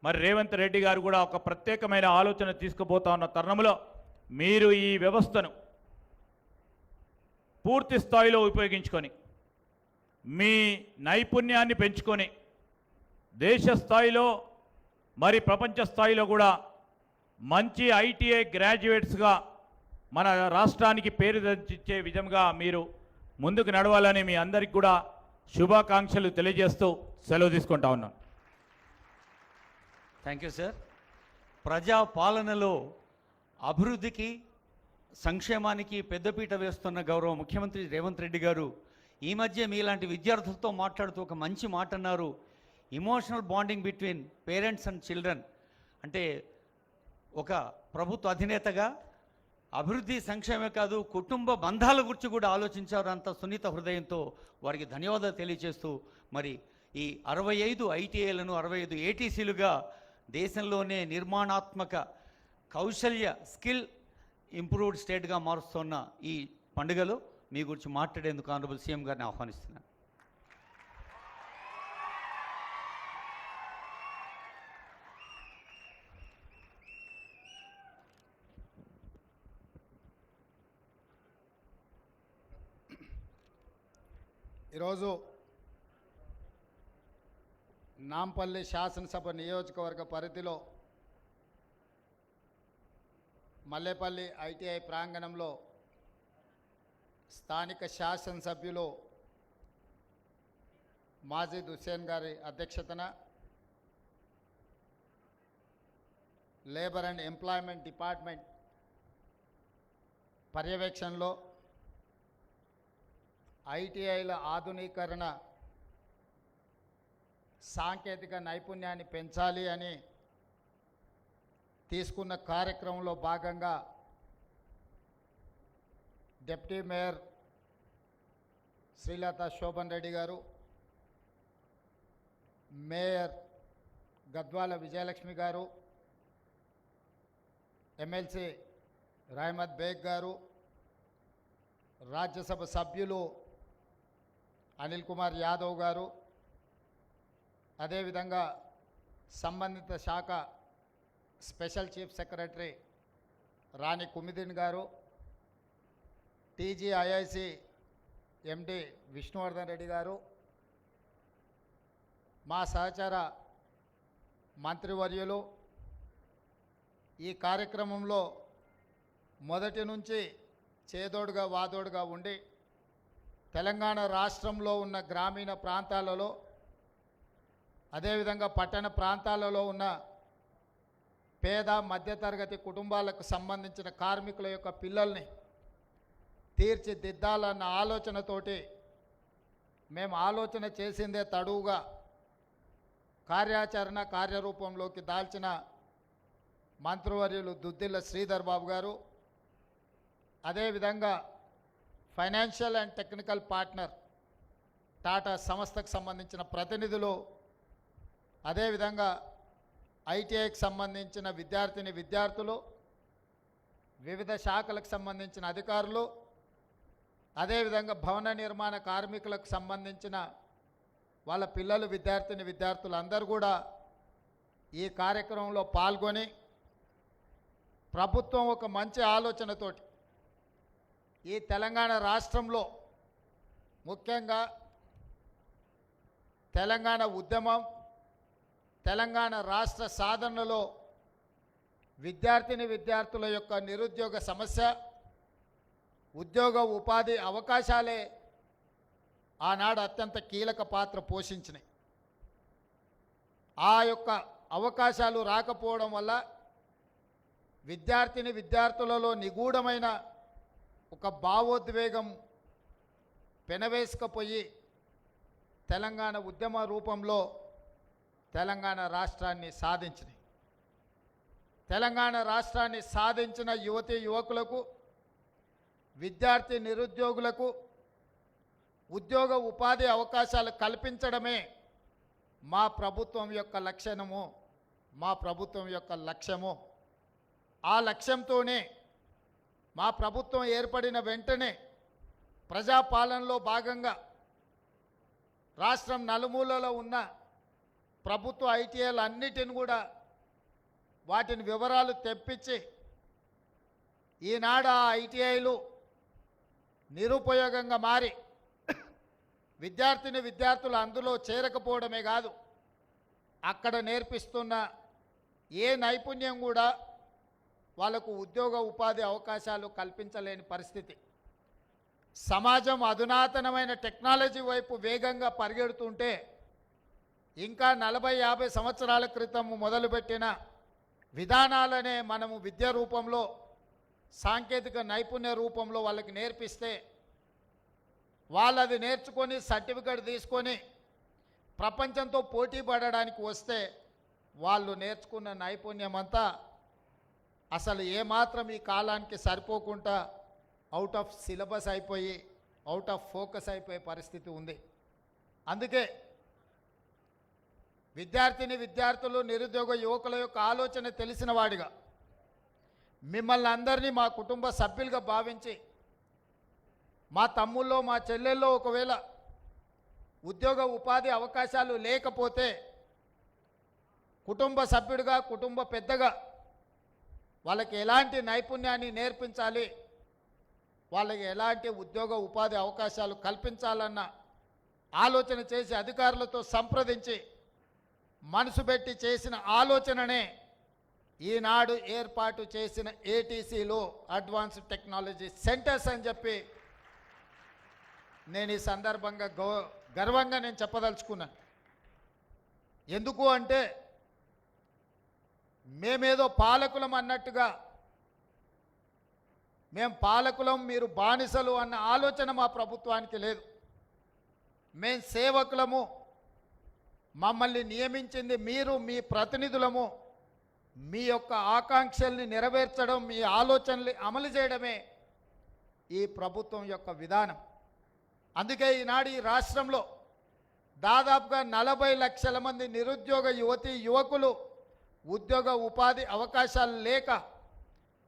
మరి రేవంత్ రెడ్డి గారు కూడా ఒక ప్రత్యేకమైన ఆలోచన తీసుకుపోతా ఉన్న తరుణంలో మీరు ఈ వ్యవస్థను పూర్తి స్థాయిలో ఉపయోగించుకొని మీ నైపుణ్యాన్ని పెంచుకొని దేశ స్థాయిలో మరి ప్రపంచ స్థాయిలో కూడా మంచి ఐటీఐ గ్రాడ్యుయేట్స్గా మన రాష్ట్రానికి పేరు తెచ్చే విధంగా మీరు ముందుకు నడవాలని మీ అందరికీ కూడా శుభాకాంక్షలు తెలియజేస్తూ సెలవు తీసుకుంటా ఉన్నాను. Thank you sir. ప్రజా పాలనలో అభివృద్ధికి సంక్షేమానికి పెద్దపీట వేస్తున్న గౌరవ ముఖ్యమంత్రి రేవంత్ రెడ్డి గారు ఈ మధ్య మీలాంటి విద్యార్థులతో మాట్లాడుతూ ఒక మంచి మాట అన్నారు. Emotional bonding between parents and children. అంటే ఒక ప్రభుత్వ అధినేతగా అభివృద్ధి సంక్షేమే కాదు కుటుంబ బంధాల గురించి కూడా ఆలోచించారు. అంత సున్నిత హృదయంతో వారికి ధన్యవాదాలు తెలియజేస్తూ మరి ఈ 65 ఐటీఐలను 65 ఏటీసీలుగా దేశంలోనే నిర్మాణాత్మక కౌశల్య స్కిల్ ఇంప్రూవ్డ్ స్టేట్గా మారుస్తున్న ఈ పండుగలో మీ గురించి మాట్లాడేందుకు ఆనరబుల్ సీఎం గారిని ఆహ్వానిస్తున్నాను. ఈరోజు నాంపల్లి శాసనసభ నియోజకవర్గ పరిధిలో మల్లేపల్లి ఐటీఐ ప్రాంగణంలో స్థానిక శాసనసభ్యులు మాజిద్ హుస్సేన్ గారి అధ్యక్షతన లేబర్ అండ్ ఎంప్లాయ్మెంట్ డిపార్ట్మెంట్ పర్యవేక్షణలో ఐటీఐల ఆధునీకరణ సాంకేతిక నైపుణ్యాన్ని పెంచాలి అని తీసుకున్న కార్యక్రమంలో భాగంగా డిప్యూటీ మేయర్ శ్రీలత శోభన్ రెడ్డి గారు, మేయర్ గద్వాల విజయలక్ష్మి గారు, ఎమ్మెల్సీ రాహమద్ బేగ్ గారు, రాజ్యసభ సభ్యులు అనిల్ కుమార్ యాదవ్ గారు, అదేవిధంగా సంబంధిత శాఖ స్పెషల్ చీఫ్ సెక్రటరీ రాణి కుమిదిన్ గారు, టీజీఐఐసి ఎండి విష్ణువర్ధన్ రెడ్డి గారు, మా సహచర మంత్రివర్యులు ఈ కార్యక్రమంలో మొదటి నుంచి చేదోడుగా వాదోడుగా ఉండి తెలంగాణ రాష్ట్రంలో ఉన్న గ్రామీణ ప్రాంతాలలో అదేవిధంగా పట్టణ ప్రాంతాలలో ఉన్న పేద మధ్యతరగతి కుటుంబాలకు సంబంధించిన కార్మికుల యొక్క పిల్లల్ని తీర్చిదిద్దాలన్న ఆలోచనతోటి మేము ఆలోచన చేసిందే తడువుగా కార్యరూపంలోకి దాల్చిన మంత్రివర్యులు దుద్దిల్ల శ్రీధర్ బాబు గారు, అదేవిధంగా financial and technical partner Tata సంస్థకు సంబంధించిన ప్రతినిధులు, అదేవిధంగా ఐటీఐకి సంబంధించిన విద్యార్థులు, వివిధ శాఖలకు సంబంధించిన అధికారులు, అదేవిధంగా భవన నిర్మాణ కార్మికులకు సంబంధించిన వాళ్ళ పిల్లలు విద్యార్థులు అందరూ కూడా ఈ కార్యక్రమంలో పాల్గొని ప్రభుత్వం ఒక మంచి ఆలోచనతోటి ఈ తెలంగాణ రాష్ట్రంలో ముఖ్యంగా తెలంగాణ ఉద్యమం, తెలంగాణ రాష్ట్ర సాధనలో విద్యార్థుల యొక్క నిరుద్యోగ సమస్య, ఉద్యోగ ఉపాధి అవకాశాలే ఆనాడు అత్యంత కీలక పాత్ర పోషించినాయి. ఆ యొక్క అవకాశాలు రాకపోవడం వల్ల విద్యార్థులలో నిగూఢమైన ఒక భావోద్వేగం పెనవేసుకపోయి తెలంగాణ ఉద్యమ రూపంలో తెలంగాణ రాష్ట్రాన్ని సాధించినాయి. తెలంగాణ రాష్ట్రాన్ని సాధించిన యువతీ యువకులకు, నిరుద్యోగులకు ఉద్యోగ ఉపాధి అవకాశాలు కల్పించడమే మా ప్రభుత్వం యొక్క లక్ష్యము, మా ప్రభుత్వం యొక్క లక్ష్యము. ఆ లక్ష్యంతోనే మా ప్రభుత్వం ఏర్పడిన వెంటనే ప్రజాపాలనలో భాగంగా రాష్ట్రం నలుమూలలో ఉన్న ప్రభుత్వ ఐటీఐలు అన్నిటిని కూడా వాటిని వివరాలు తెప్పించి ఈనాడు ఆ ఐటీఐలు నిరుపయోగంగా మారి విద్యార్థులు అందులో చేరకపోవడమే కాదు, అక్కడ నేర్పిస్తున్న ఏ నైపుణ్యం కూడా వాళ్ళకు ఉద్యోగ ఉపాధి అవకాశాలు కల్పించలేని పరిస్థితి. సమాజం అధునాతనమైన టెక్నాలజీ వైపు వేగంగా పరిగెడుతుంటే ఇంకా 40-50 సంవత్సరాల క్రితం మొదలుపెట్టిన విధానాలనే మనము విద్య రూపంలో సాంకేతిక నైపుణ్య రూపంలో వాళ్ళకి నేర్పిస్తే వాళ్ళు అది నేర్చుకొని సర్టిఫికెట్ తీసుకొని ప్రపంచంతో పోటీ పడడానికి వస్తే వాళ్ళు నేర్చుకున్న నైపుణ్యం అంతా అసలు ఏమాత్రం ఈ కాలానికి సరిపోకుండా అవుట్ ఆఫ్ సిలబస్ అయిపోయి అవుట్ ఆఫ్ ఫోకస్ అయిపోయే పరిస్థితి ఉంది. అందుకే విద్యార్థులు నిరుద్యోగ యువకుల యొక్క ఆలోచన తెలిసిన వాడిగా మిమ్మల్ని అందరినీ మా కుటుంబ సభ్యులుగా భావించి మా తమ్ముల్లో మా చెల్లెల్లో ఒకవేళ ఉద్యోగ ఉపాధి అవకాశాలు లేకపోతే కుటుంబ సభ్యుడిగా కుటుంబ పెద్దగా వాళ్ళకి ఎలాంటి నైపుణ్యాన్ని నేర్పించాలి, వాళ్ళకి ఎలాంటి ఉద్యోగ ఉపాధి అవకాశాలు కల్పించాలన్న ఆలోచన చేసి అధికారులతో సంప్రదించి మనసు పెట్టి చేసిన ఆలోచననే ఈనాడు ఏర్పాటు చేసిన ఏటీసీలో అడ్వాన్స్డ్ టెక్నాలజీ సెంటర్స్ అని చెప్పి నేను ఈ సందర్భంగా గర్వంగా నేను చెప్పదలుచుకున్నాను. ఎందుకు అంటే మేమేదో పాలకులం అన్నట్టుగా, మేము పాలకులం మీరు బానిసలు అన్న ఆలోచన మా ప్రభుత్వానికి లేదు. మేం సేవకులము, మమ్మల్ని నియమించింది మీరు, మీ ప్రతినిధులము. మీ యొక్క ఆకాంక్షల్ని నెరవేర్చడం, మీ ఆలోచనల్ని అమలు చేయడమే ఈ ప్రభుత్వం యొక్క విధానం. అందుకే ఈనాడు ఈ రాష్ట్రంలో దాదాపుగా 40 లక్షల మంది నిరుద్యోగ యువతీ యువకులు ఉద్యోగ ఉపాధి అవకాశాలు లేక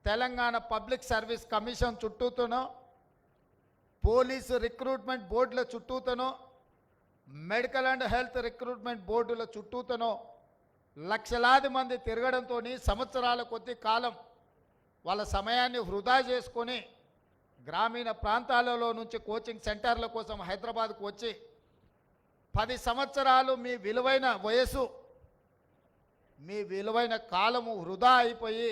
తెలంగాణ పబ్లిక్ సర్వీస్ కమిషన్ చుట్టూతోనో, పోలీసు రిక్రూట్మెంట్ బోర్డుల చుట్టూతోనో, మెడికల్ అండ్ హెల్త్ రిక్రూట్మెంట్ బోర్డుల చుట్టూతోనో లక్షలాది మంది తిరగడంతో సంవత్సరాల కొద్ది కాలం వాళ్ళ సమయాన్ని వృధా చేసుకొని గ్రామీణ ప్రాంతాలలో నుంచి కోచింగ్ సెంటర్ల కోసం హైదరాబాద్కు వచ్చి 10 సంవత్సరాలు మీ విలువైన వయసు, మీ విలువైన కాలము వృధా అయిపోయి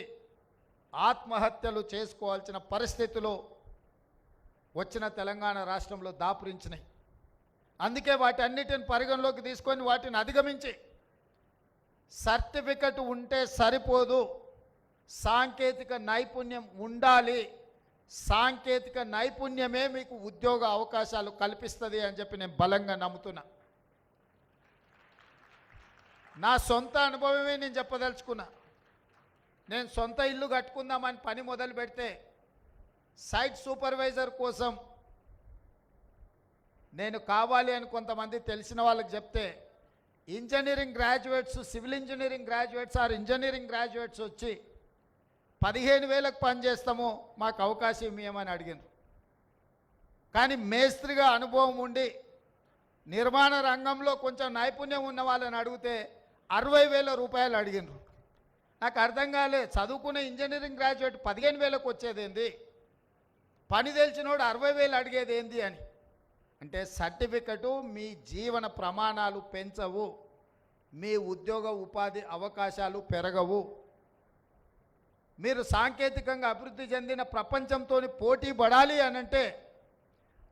ఆత్మహత్యలు చేసుకోవాల్సిన పరిస్థితులు వచ్చిన తెలంగాణ రాష్ట్రంలో దాపురించినాయి. అందుకే వాటన్నిటిని పరిగణలోకి తీసుకొని వాటిని అధిగమించి సర్టిఫికెట్ ఉంటే సరిపోదు, సాంకేతిక నైపుణ్యం ఉండాలి, సాంకేతిక నైపుణ్యమే మీకు ఉద్యోగ అవకాశాలు కల్పిస్తుంది అని చెప్పి నేను బలంగా నమ్ముతున్నా. నా సొంత అనుభవమే నేను చెప్పదలుచుకున్నా. నేను సొంత ఇల్లు కట్టుకుందామని పని మొదలు పెడితే సైట్ సూపర్వైజర్ కోసం నేను కావాలి అని కొంతమంది తెలిసిన వాళ్ళకి చెప్తే engineering graduates, civil engineering graduates or engineering graduates వచ్చి 15,000కు పనిచేస్తాము, మాకు అవకాశం ఇవ్వమని అడిగారు. కానీ మేస్త్రిగా అనుభవం ఉండి నిర్మాణ రంగంలో కొంచెం నైపుణ్యం ఉన్న వాళ్ళని అడిగితే 60,000 రూపాయలు అడిగినారు. నాకు అర్థం కాలే, చదువుకునే ఇంజనీరింగ్ గ్రాడ్యుయేట్ 15,000కు వచ్చేదేంది, పని తెలిసినోడు 60,000 అడిగేది ఏంది అని. అంటే సర్టిఫికెటు మీ జీవన ప్రమాణాలు పెంచవు, మీ ఉద్యోగ ఉపాధి అవకాశాలు పెరగవు. మీరు సాంకేతికంగా అభివృద్ధి చెందిన ప్రపంచంతో పోటీ పడాలి అనంటే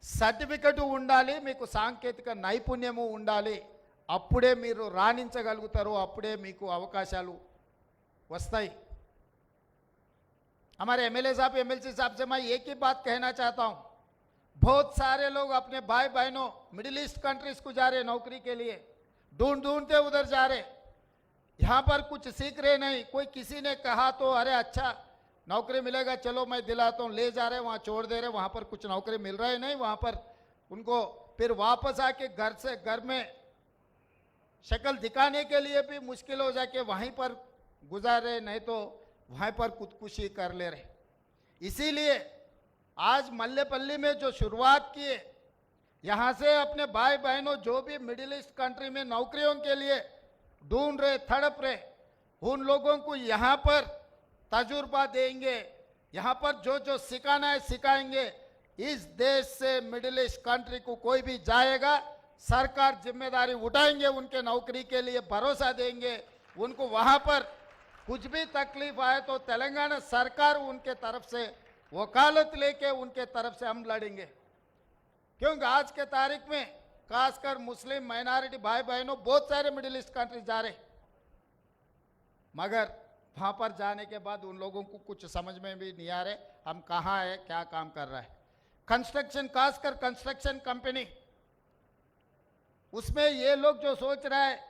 సర్టిఫికెటు ఉండాలి, మీకు సాంకేతిక నైపుణ్యము ఉండాలి. అప్పుడే మీరు రాణించగలుగుతారు, అప్పుడే మీకు అవకాశాలు వస్తాయి. हमारे एमएलए साहब, एमएलसी साहब से मैं एक ही बात कहना चाहता हूँ, बहुत सारे लोग अपने भाई बहनों मिडिल ईस्ट कंट्रीज को जा रहे नौकरी के लिए, ढूंढते उधर जा रहे, यहाँ पर कुछ सीख रहे नहीं. कोई किसी ने कहा तो अरे अच्छा नौकरी मिलेगा, चलो मैं दिलाता हूँ, ले जा रहे, वहाँ छोड़ दे रहे, वहाँ पर कुछ नौकरी मिल रहा है नहीं, वहाँ पर उनको फिर वापस आके घर में शक्ल दिखाने के लिए भी मुश्किल हो जाके वहीं पर गुजार रहे, नहीं तो वहीं पर खुदकुशी कर ले रहे. इसीलिए आज मल्लेपल्ली में जो शुरुआत किए, यहाँ से अपने भाई बहनों जो भी मिडिल ईस्ट कंट्री में नौकरियों के लिए ढूंढ रहे, तड़प रहे, उन लोगों को यहाँ पर तजुर्बा देंगे, यहाँ पर जो जो सिखाना है सिखाएंगे. इस देश से मिडिल ईस्ट कंट्री को कोई भी जाएगा, सरकार जिम्मेदारी उठाएंगे, उनके नौकरी के लिए भरोसा देंगे. उनको वहाँ पर कुछ भी तकलीफ आए तो तेलंगाना सरकार उनके तरफ से वकालत लेके उनके तरफ से हम लड़ेंगे. क्योंकि आज के तारीख में खासकर मुस्लिम माइनॉरिटी भाई बहनों बहुत सारे मिडिल ईस्ट कंट्री जा रहे, मगर वहाँ पर जाने के बाद उन लोगों को कुछ समझ में भी नहीं आ रहे हम कहाँ है क्या काम कर रहा है। कंस्ट्रक्शन, खासकर कंस्ट्रक्शन कंपनी, उसमें ये लोग जो सोच रहा है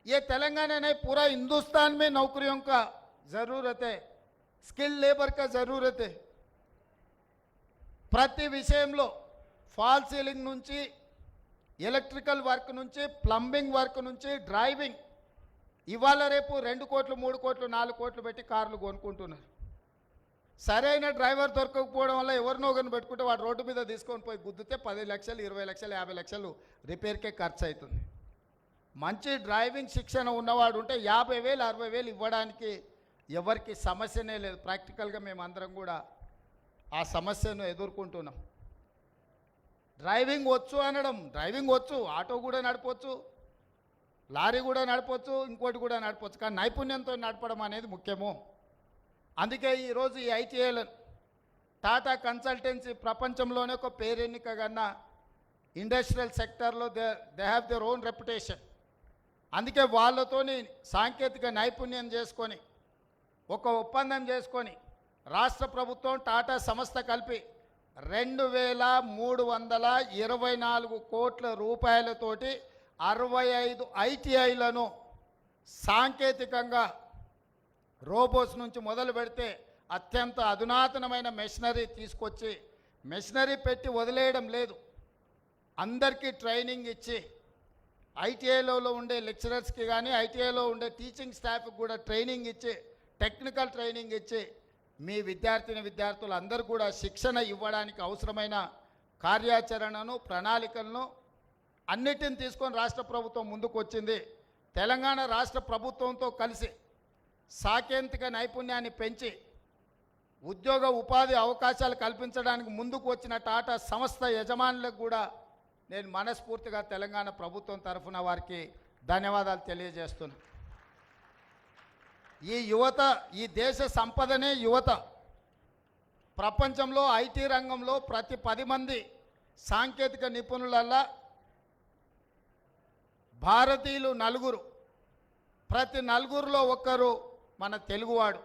ये तेलंगाना नहीं पूरा हिंदुस्तान में नौकरियों का जरूरत है, स्किल लेबर का जरूरत है। ప్రతి విషయంలో ఫాల్ సీలింగ్ నుంచి ఎలక్ట్రికల్ వర్క్ నుంచి ప్లంబింగ్ వర్క్ నుంచి డ్రైవింగ్, ఇవాళ రేపు 2 కోట్లు 3 కోట్లు 4 కోట్లు పెట్టి కార్లు కొనుక్కుంటున్నారు. సరైన డ్రైవర్ దొరకకపోవడం వల్ల ఎవరినో ఒకరిని పెట్టుకుంటే వాడు రోడ్డు మీద తీసుకొని పోయి గుద్దితే 10 లక్షలు 20 లక్షలు 50 లక్షలు రిపేర్కే ఖర్చు అవుతుంది. మంచి డ్రైవింగ్ శిక్షణ ఉన్నవాడు ఉంటే 50,000 60,000 ఇవ్వడానికి ఎవరికి సమస్యనే లేదు. ప్రాక్టికల్గా మేమందరం కూడా ఆ సమస్యను ఎదుర్కొంటున్నాం. డ్రైవింగ్ వచ్చు అనడం, డ్రైవింగ్ వచ్చు, ఆటో కూడా నడపవచ్చు, లారీ కూడా నడపవచ్చు, ఇంకోటి కూడా నడపవచ్చు, కానీ నైపుణ్యంతో నడపడం అనేది ముఖ్యము. అందుకే ఈరోజు ఈ ఐటీఐలో టాటా కన్సల్టెన్సీ ప్రపంచంలోనే ఒక పేరెన్నికగన్న ఇండస్ట్రియల్ సెక్టర్లో they have their own reputation. అందుకే వాళ్ళతోని సాంకేతిక నైపుణ్యం చేసుకొని ఒక ఒప్పందం చేసుకొని రాష్ట్ర ప్రభుత్వం టాటా సంస్థ కలిపి 2,324 కోట్ల రూపాయలతోటి 65 ఐటీఐలను సాంకేతికంగా రోబోట్స్ నుంచి మొదలు పెడితే అత్యంత అధునాతనమైన మెషినరీ తీసుకొచ్చి, మెషినరీ పెట్టి వదిలేయడం లేదు, అందరికీ ట్రైనింగ్ ఇచ్చి ఐటీఐలో ఉండే లెక్చరర్స్కి కానీ ఐటీఐలో ఉండే టీచింగ్ స్టాఫ్కి కూడా ట్రైనింగ్ ఇచ్చి, టెక్నికల్ ట్రైనింగ్ ఇచ్చి మీ విద్యార్థులు అందరూ కూడా శిక్షణ ఇవ్వడానికి అవసరమైన కార్యాచరణను ప్రణాళికలను అన్నిటిని తీసుకొని రాష్ట్ర ప్రభుత్వం ముందుకు వచ్చింది. తెలంగాణ రాష్ట్ర ప్రభుత్వంతో కలిసి సాంకేతిక నైపుణ్యాన్ని పెంచి ఉద్యోగ ఉపాధి అవకాశాలు కల్పించడానికి ముందుకు వచ్చిన టాటా సంస్థ యజమానులకు కూడా నేను మనస్ఫూర్తిగా తెలంగాణ ప్రభుత్వం తరఫున వారికి ధన్యవాదాలు తెలియజేస్తున్నాను. ఈ యువత, ఈ దేశ సంపదనే యువత. ప్రపంచంలో ఐటీ రంగంలో ప్రతి 10 మంది సాంకేతిక నిపుణులల్లా భారతీయులు 4, ప్రతి 4లో ఒక్కరు మన తెలుగువాడు.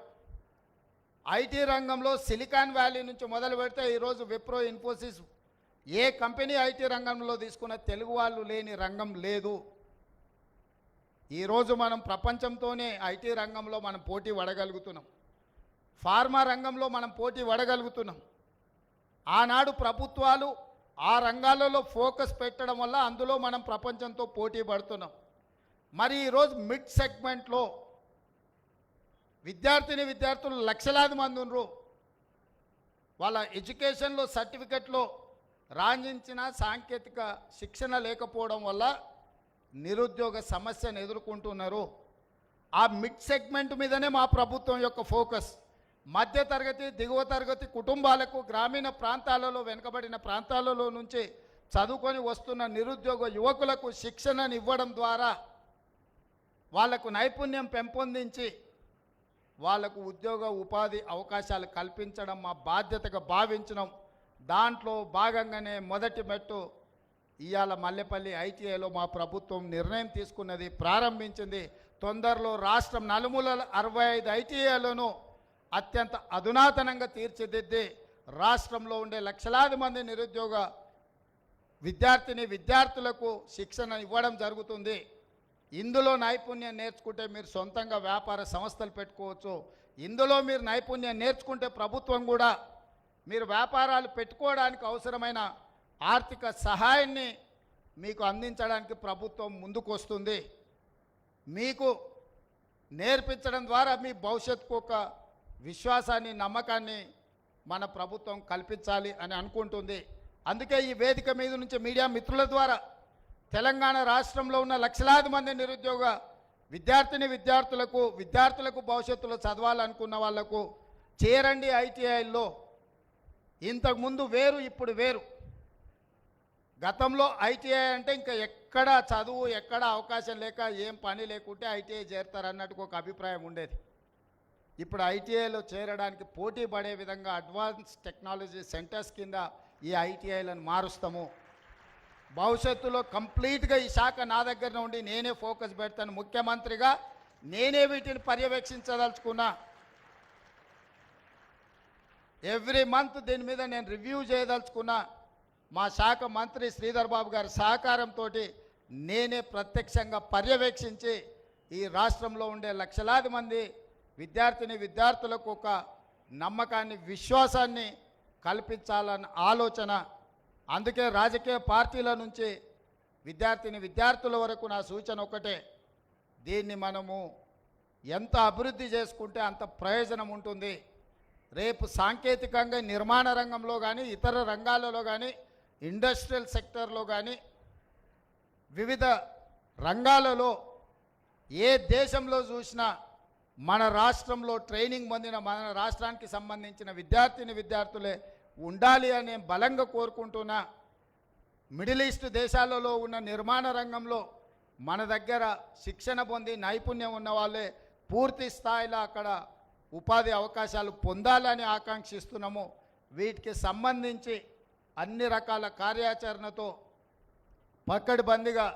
ఐటీ రంగంలో సిలికాన్ వ్యాలీ నుంచి మొదలు పెడితే ఈరోజు విప్రో, ఇన్ఫోసిస్, ఏ కంపెనీ ఐటీ రంగంలో తీసుకున్న తెలుగు వాళ్ళు లేని రంగం లేదు. ఈరోజు మనం ప్రపంచంతోనే ఐటీ రంగంలో మనం పోటీ పడగలుగుతున్నాం, ఫార్మా రంగంలో మనం పోటీ పడగలుగుతున్నాం. ఆనాడు ప్రభుత్వాలు ఆ రంగాలలో ఫోకస్ పెట్టడం వల్ల అందులో మనం ప్రపంచంతో పోటీ పడుతున్నాం. మరి ఈరోజు మిడ్ సెగ్మెంట్లో విద్యార్థులు లక్షలాది మంది ఉన్నారు. వాళ్ళ ఎడ్యుకేషన్లో సర్టిఫికెట్లో రాణించిన సాంకేతిక శిక్షణ లేకపోవడం వల్ల నిరుద్యోగ సమస్యను ఎదుర్కొంటున్నారు. ఆ మిడ్ సెగ్మెంట్ మీదనే మా ప్రభుత్వం యొక్క ఫోకస్. మధ్యతరగతి, దిగువ తరగతి కుటుంబాలకు గ్రామీణ ప్రాంతాలలో, వెనుకబడిన ప్రాంతాలలో నుంచి చదువుకొని వస్తున్న నిరుద్యోగ యువకులకు శిక్షణను ఇవ్వడం ద్వారా వాళ్లకు నైపుణ్యం పెంపొందించి వాళ్లకు ఉద్యోగ ఉపాధి అవకాశాలు కల్పించడం మా బాధ్యతగా భావించడం. దాంట్లో భాగంగానే మొదటి మెట్టు ఇవాళ మల్లెపల్లి ఐటీఐలో మా ప్రభుత్వం నిర్ణయం తీసుకున్నది, ప్రారంభించింది. తొందరలో రాష్ట్రం నలుమూలల 65 ఐటీఐలను అత్యంత అధునాతనంగా తీర్చిదిద్ది రాష్ట్రంలో ఉండే లక్షలాది మంది నిరుద్యోగ విద్యార్థులకు శిక్షణ ఇవ్వడం జరుగుతుంది. ఇందులో నైపుణ్యం నేర్చుకుంటే మీరు సొంతంగా వ్యాపార సంస్థలు పెట్టుకోవచ్చు. ఇందులో మీరు నైపుణ్యం నేర్చుకుంటే ప్రభుత్వం కూడా మీరు వ్యాపారాలు పెట్టుకోవడానికి అవసరమైన ఆర్థిక సహాయాన్ని మీకు అందించడానికి ప్రభుత్వం ముందుకు వస్తుంది. మీకు నేర్పించడం ద్వారా మీ భవిష్యత్తుకు ఒక విశ్వాసాన్ని, నమ్మకాన్ని మన ప్రభుత్వం కల్పించాలి అని అనుకుంటుంది. అందుకే ఈ వేదిక మీద నుంచి మీడియా మిత్రుల ద్వారా తెలంగాణ రాష్ట్రంలో ఉన్న లక్షలాది మంది నిరుద్యోగ విద్యార్థులకు భవిష్యత్తులో చదవాలనుకున్న వాళ్లకు చేరండి ఐటీఐల్లో. ఇంతకుముందు వేరు, ఇప్పుడు వేరు. గతంలో ఐటీఐ అంటే ఇంకా ఎక్కడ చదువు, ఎక్కడ అవకాశం లేక ఏం పని లేకుంటే ఐటీఐ చేరతారన్నట్టు ఒక అభిప్రాయం ఉండేది. ఇప్పుడు ఐటీఐలో చేరడానికి పోటీ పడే విధంగా అడ్వాన్స్ టెక్నాలజీ సెంటర్స్ కింద ఈ ఐటీఐలను మారుస్తాము. భవిష్యత్తులో కంప్లీట్గా ఈ శాఖ నా దగ్గర ఉండి నేనే ఫోకస్ పెడతాను. ముఖ్యమంత్రిగా నేనే వీటిని పర్యవేక్షించదలుచుకున్నా. ఎవ్రీ మంత్ దీని మీద నేను రివ్యూ చేయదలుచుకున్నా. మా శాఖ మంత్రి శ్రీధర్ బాబు గారి సహకారంతో నేనే ప్రత్యక్షంగా పర్యవేక్షించి ఈ రాష్ట్రంలో ఉండే లక్షలాది మంది విద్యార్థులకు ఒక నమ్మకాన్ని, విశ్వాసాన్ని కల్పించాలన్న ఆలోచన. అందుకే రాజకీయ పార్టీల నుంచి విద్యార్థుల వరకు నా సూచన ఒకటే, దీన్ని మనము ఎంత అభివృద్ధి చేసుకుంటే అంత ప్రయోజనం ఉంటుంది. రేపు సాంకేతికంగా నిర్మాణ రంగంలో కానీ, ఇతర రంగాలలో కానీ, ఇండస్ట్రియల్ సెక్టర్లో కానీ, వివిధ రంగాలలో ఏ దేశంలో చూసినా మన రాష్ట్రంలో ట్రైనింగ్ పొందిన, మన రాష్ట్రానికి సంబంధించిన విద్యార్థులే ఉండాలి అని బలంగా కోరుకుంటున్నా. మిడిల్ ఈస్ట్ దేశాలలో ఉన్న నిర్మాణ రంగంలో మన దగ్గర శిక్షణ పొంది నైపుణ్యం ఉన్న వాళ్ళే పూర్తి స్థాయిలో అక్కడ ఉపాధి అవకాశాలు పొందాలని ఆకాంక్షిస్తున్నాము. వీటికి సంబంధించి అన్ని రకాల కార్యాచరణతో పకడ్బందీగా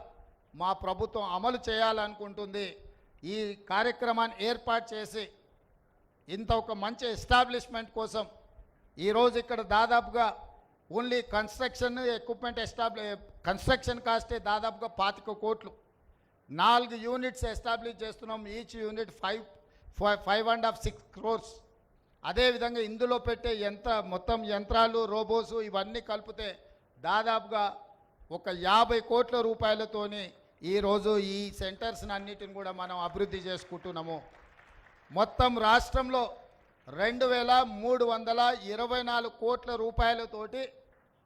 మా ప్రభుత్వం అమలు చేయాలనుకుంటుంది. ఈ కార్యక్రమాన్ని ఏర్పాటు చేసి ఇంత ఒక మంచి ఎస్టాబ్లిష్మెంట్ కోసం ఈరోజు ఇక్కడ దాదాపుగా ఓన్లీ కన్స్ట్రక్షన్ ఎక్విప్మెంట్ కన్స్ట్రక్షన్ కాస్టే దాదాపుగా 25 కోట్లు. 4 యూనిట్స్ ఎస్టాబ్లిష్ చేస్తున్నాం. Each unit 5.5-6 crores. అదేవిధంగా ఇందులో పెట్టే మొత్తం యంత్రాలు, రోబోసు ఇవన్నీ కలిపితే దాదాపుగా ఒక 50 కోట్ల రూపాయలతోని ఈరోజు ఈ సెంటర్స్ని అన్నిటిని కూడా మనం అభివృద్ధి చేసుకుంటున్నాము. మొత్తం రాష్ట్రంలో 2,324 కోట్ల రూపాయలతోటి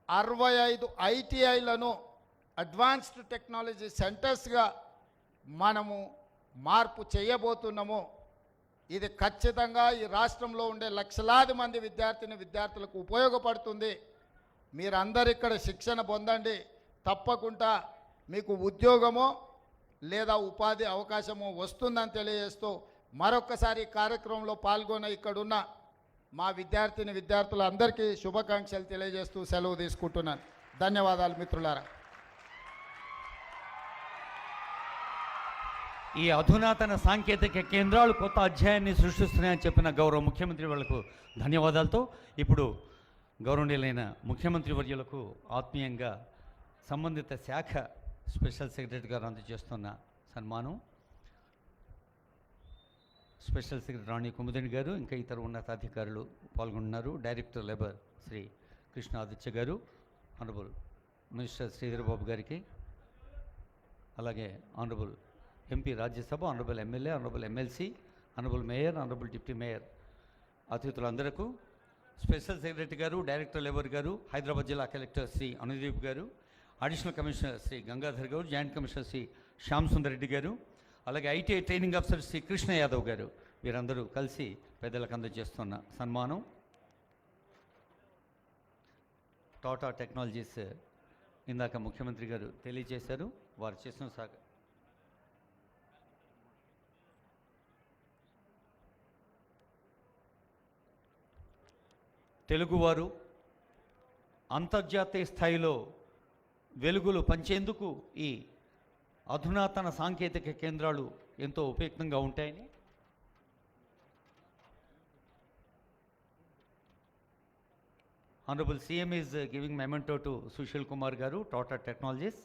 65 ఐటీఐలను అడ్వాన్స్డ్ టెక్నాలజీ సెంటర్స్గా మనము మార్పు చేయబోతున్నాము. ఇది ఖచ్చితంగా ఈ రాష్ట్రంలో ఉండే లక్షలాది మంది విద్యార్థులకు ఉపయోగపడుతుంది. మీరందరూ ఇక్కడ శిక్షణ పొందండి. తప్పకుండా మీకు ఉద్యోగమో లేదా ఉపాధి అవకాశమో వస్తుందని తెలియజేస్తూ మరొక్కసారి కార్యక్రమంలో పాల్గొన్న ఇక్కడున్న మా విద్యార్థులందరికీ శుభాకాంక్షలు తెలియజేస్తూ సెలవు తీసుకుంటున్నాను. ధన్యవాదాలు మిత్రులారా. ఈ అధునాతన సాంకేతిక కేంద్రాలు కొత్త అధ్యాయాన్ని సృష్టిస్తున్నాయని చెప్పిన గౌరవ ముఖ్యమంత్రి వాళ్లకు ధన్యవాదాలతో ఇప్పుడు గౌరవనీయులైన ముఖ్యమంత్రి వర్యులకు ఆత్మీయంగా సంబంధిత శాఖ స్పెషల్ సెక్రటరీ గారు అందజేస్తున్న సన్మానం. స్పెషల్ సెక్రటరీ రాణి కుముదిని గారు, ఇంకా ఇతర ఉన్నతాధికారులు పాల్గొంటున్నారు. Director labour Shri Krishna Aditya garu, honourable minister Sridhar Babu గారికి, అలాగే honourable MP Rajya Sabha, honourable MLA, honourable MLC, honourable mayor, honourable deputy mayor అతిథులందరికీ, special secretary garu, director labour garu, Hyderabad జిల్లా కలెక్టర్ శ్రీ అనుదీప్ గారు, అడిషనల్ కమిషనర్ శ్రీ గంగాధర్ గారు, జాయింట్ కమిషనర్ శ్రీ శ్యామ్ సుందర్ రెడ్డి గారు, అలాగే ITI training officer Shri Krishna Yadav గారు, వీరందరూ కలిసి పెద్దలకు అందజేస్తున్న సన్మానం. టాటా టెక్నాలజీస్ ఇందాక ముఖ్యమంత్రి గారు తెలియజేశారు. వారు చేసిన తెలుగువారు అంతర్జాతీయ స్థాయిలో వెలుగులు పంచేందుకు ఈ అధునాతన సాంకేతిక కేంద్రాలు ఎంతో ఉపయుక్తంగా ఉంటాయని honourable CM is giving memento to Sushil Kumar గారు, టాటా టెక్నాలజీస్.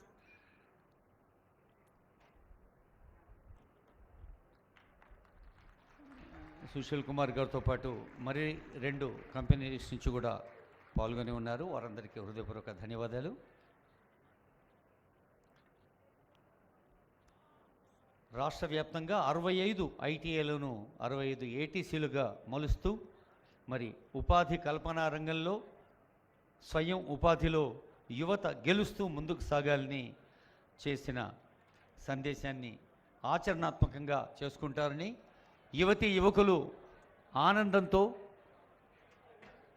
సుశీల్ కుమార్ గారితో పాటు మరి 2 కంపెనీస్ నుంచి కూడా పాల్గొని ఉన్నారు. వారందరికీ హృదయపూర్వక ధన్యవాదాలు. రాష్ట్ర వ్యాప్తంగా 65 ఐటీఐలను 65 ఏటీసీలుగా మలుస్తూ మరి ఉపాధి కల్పనా రంగంలో స్వయం ఉపాధిలో యువత గెలుస్తూ ముందుకు సాగాలని చేసిన సందేశాన్ని ఆచరణాత్మకంగా చేసుకుంటారని, యువతీ యువకులు ఆనందంతో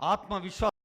ఆత్మవిశ్వాసం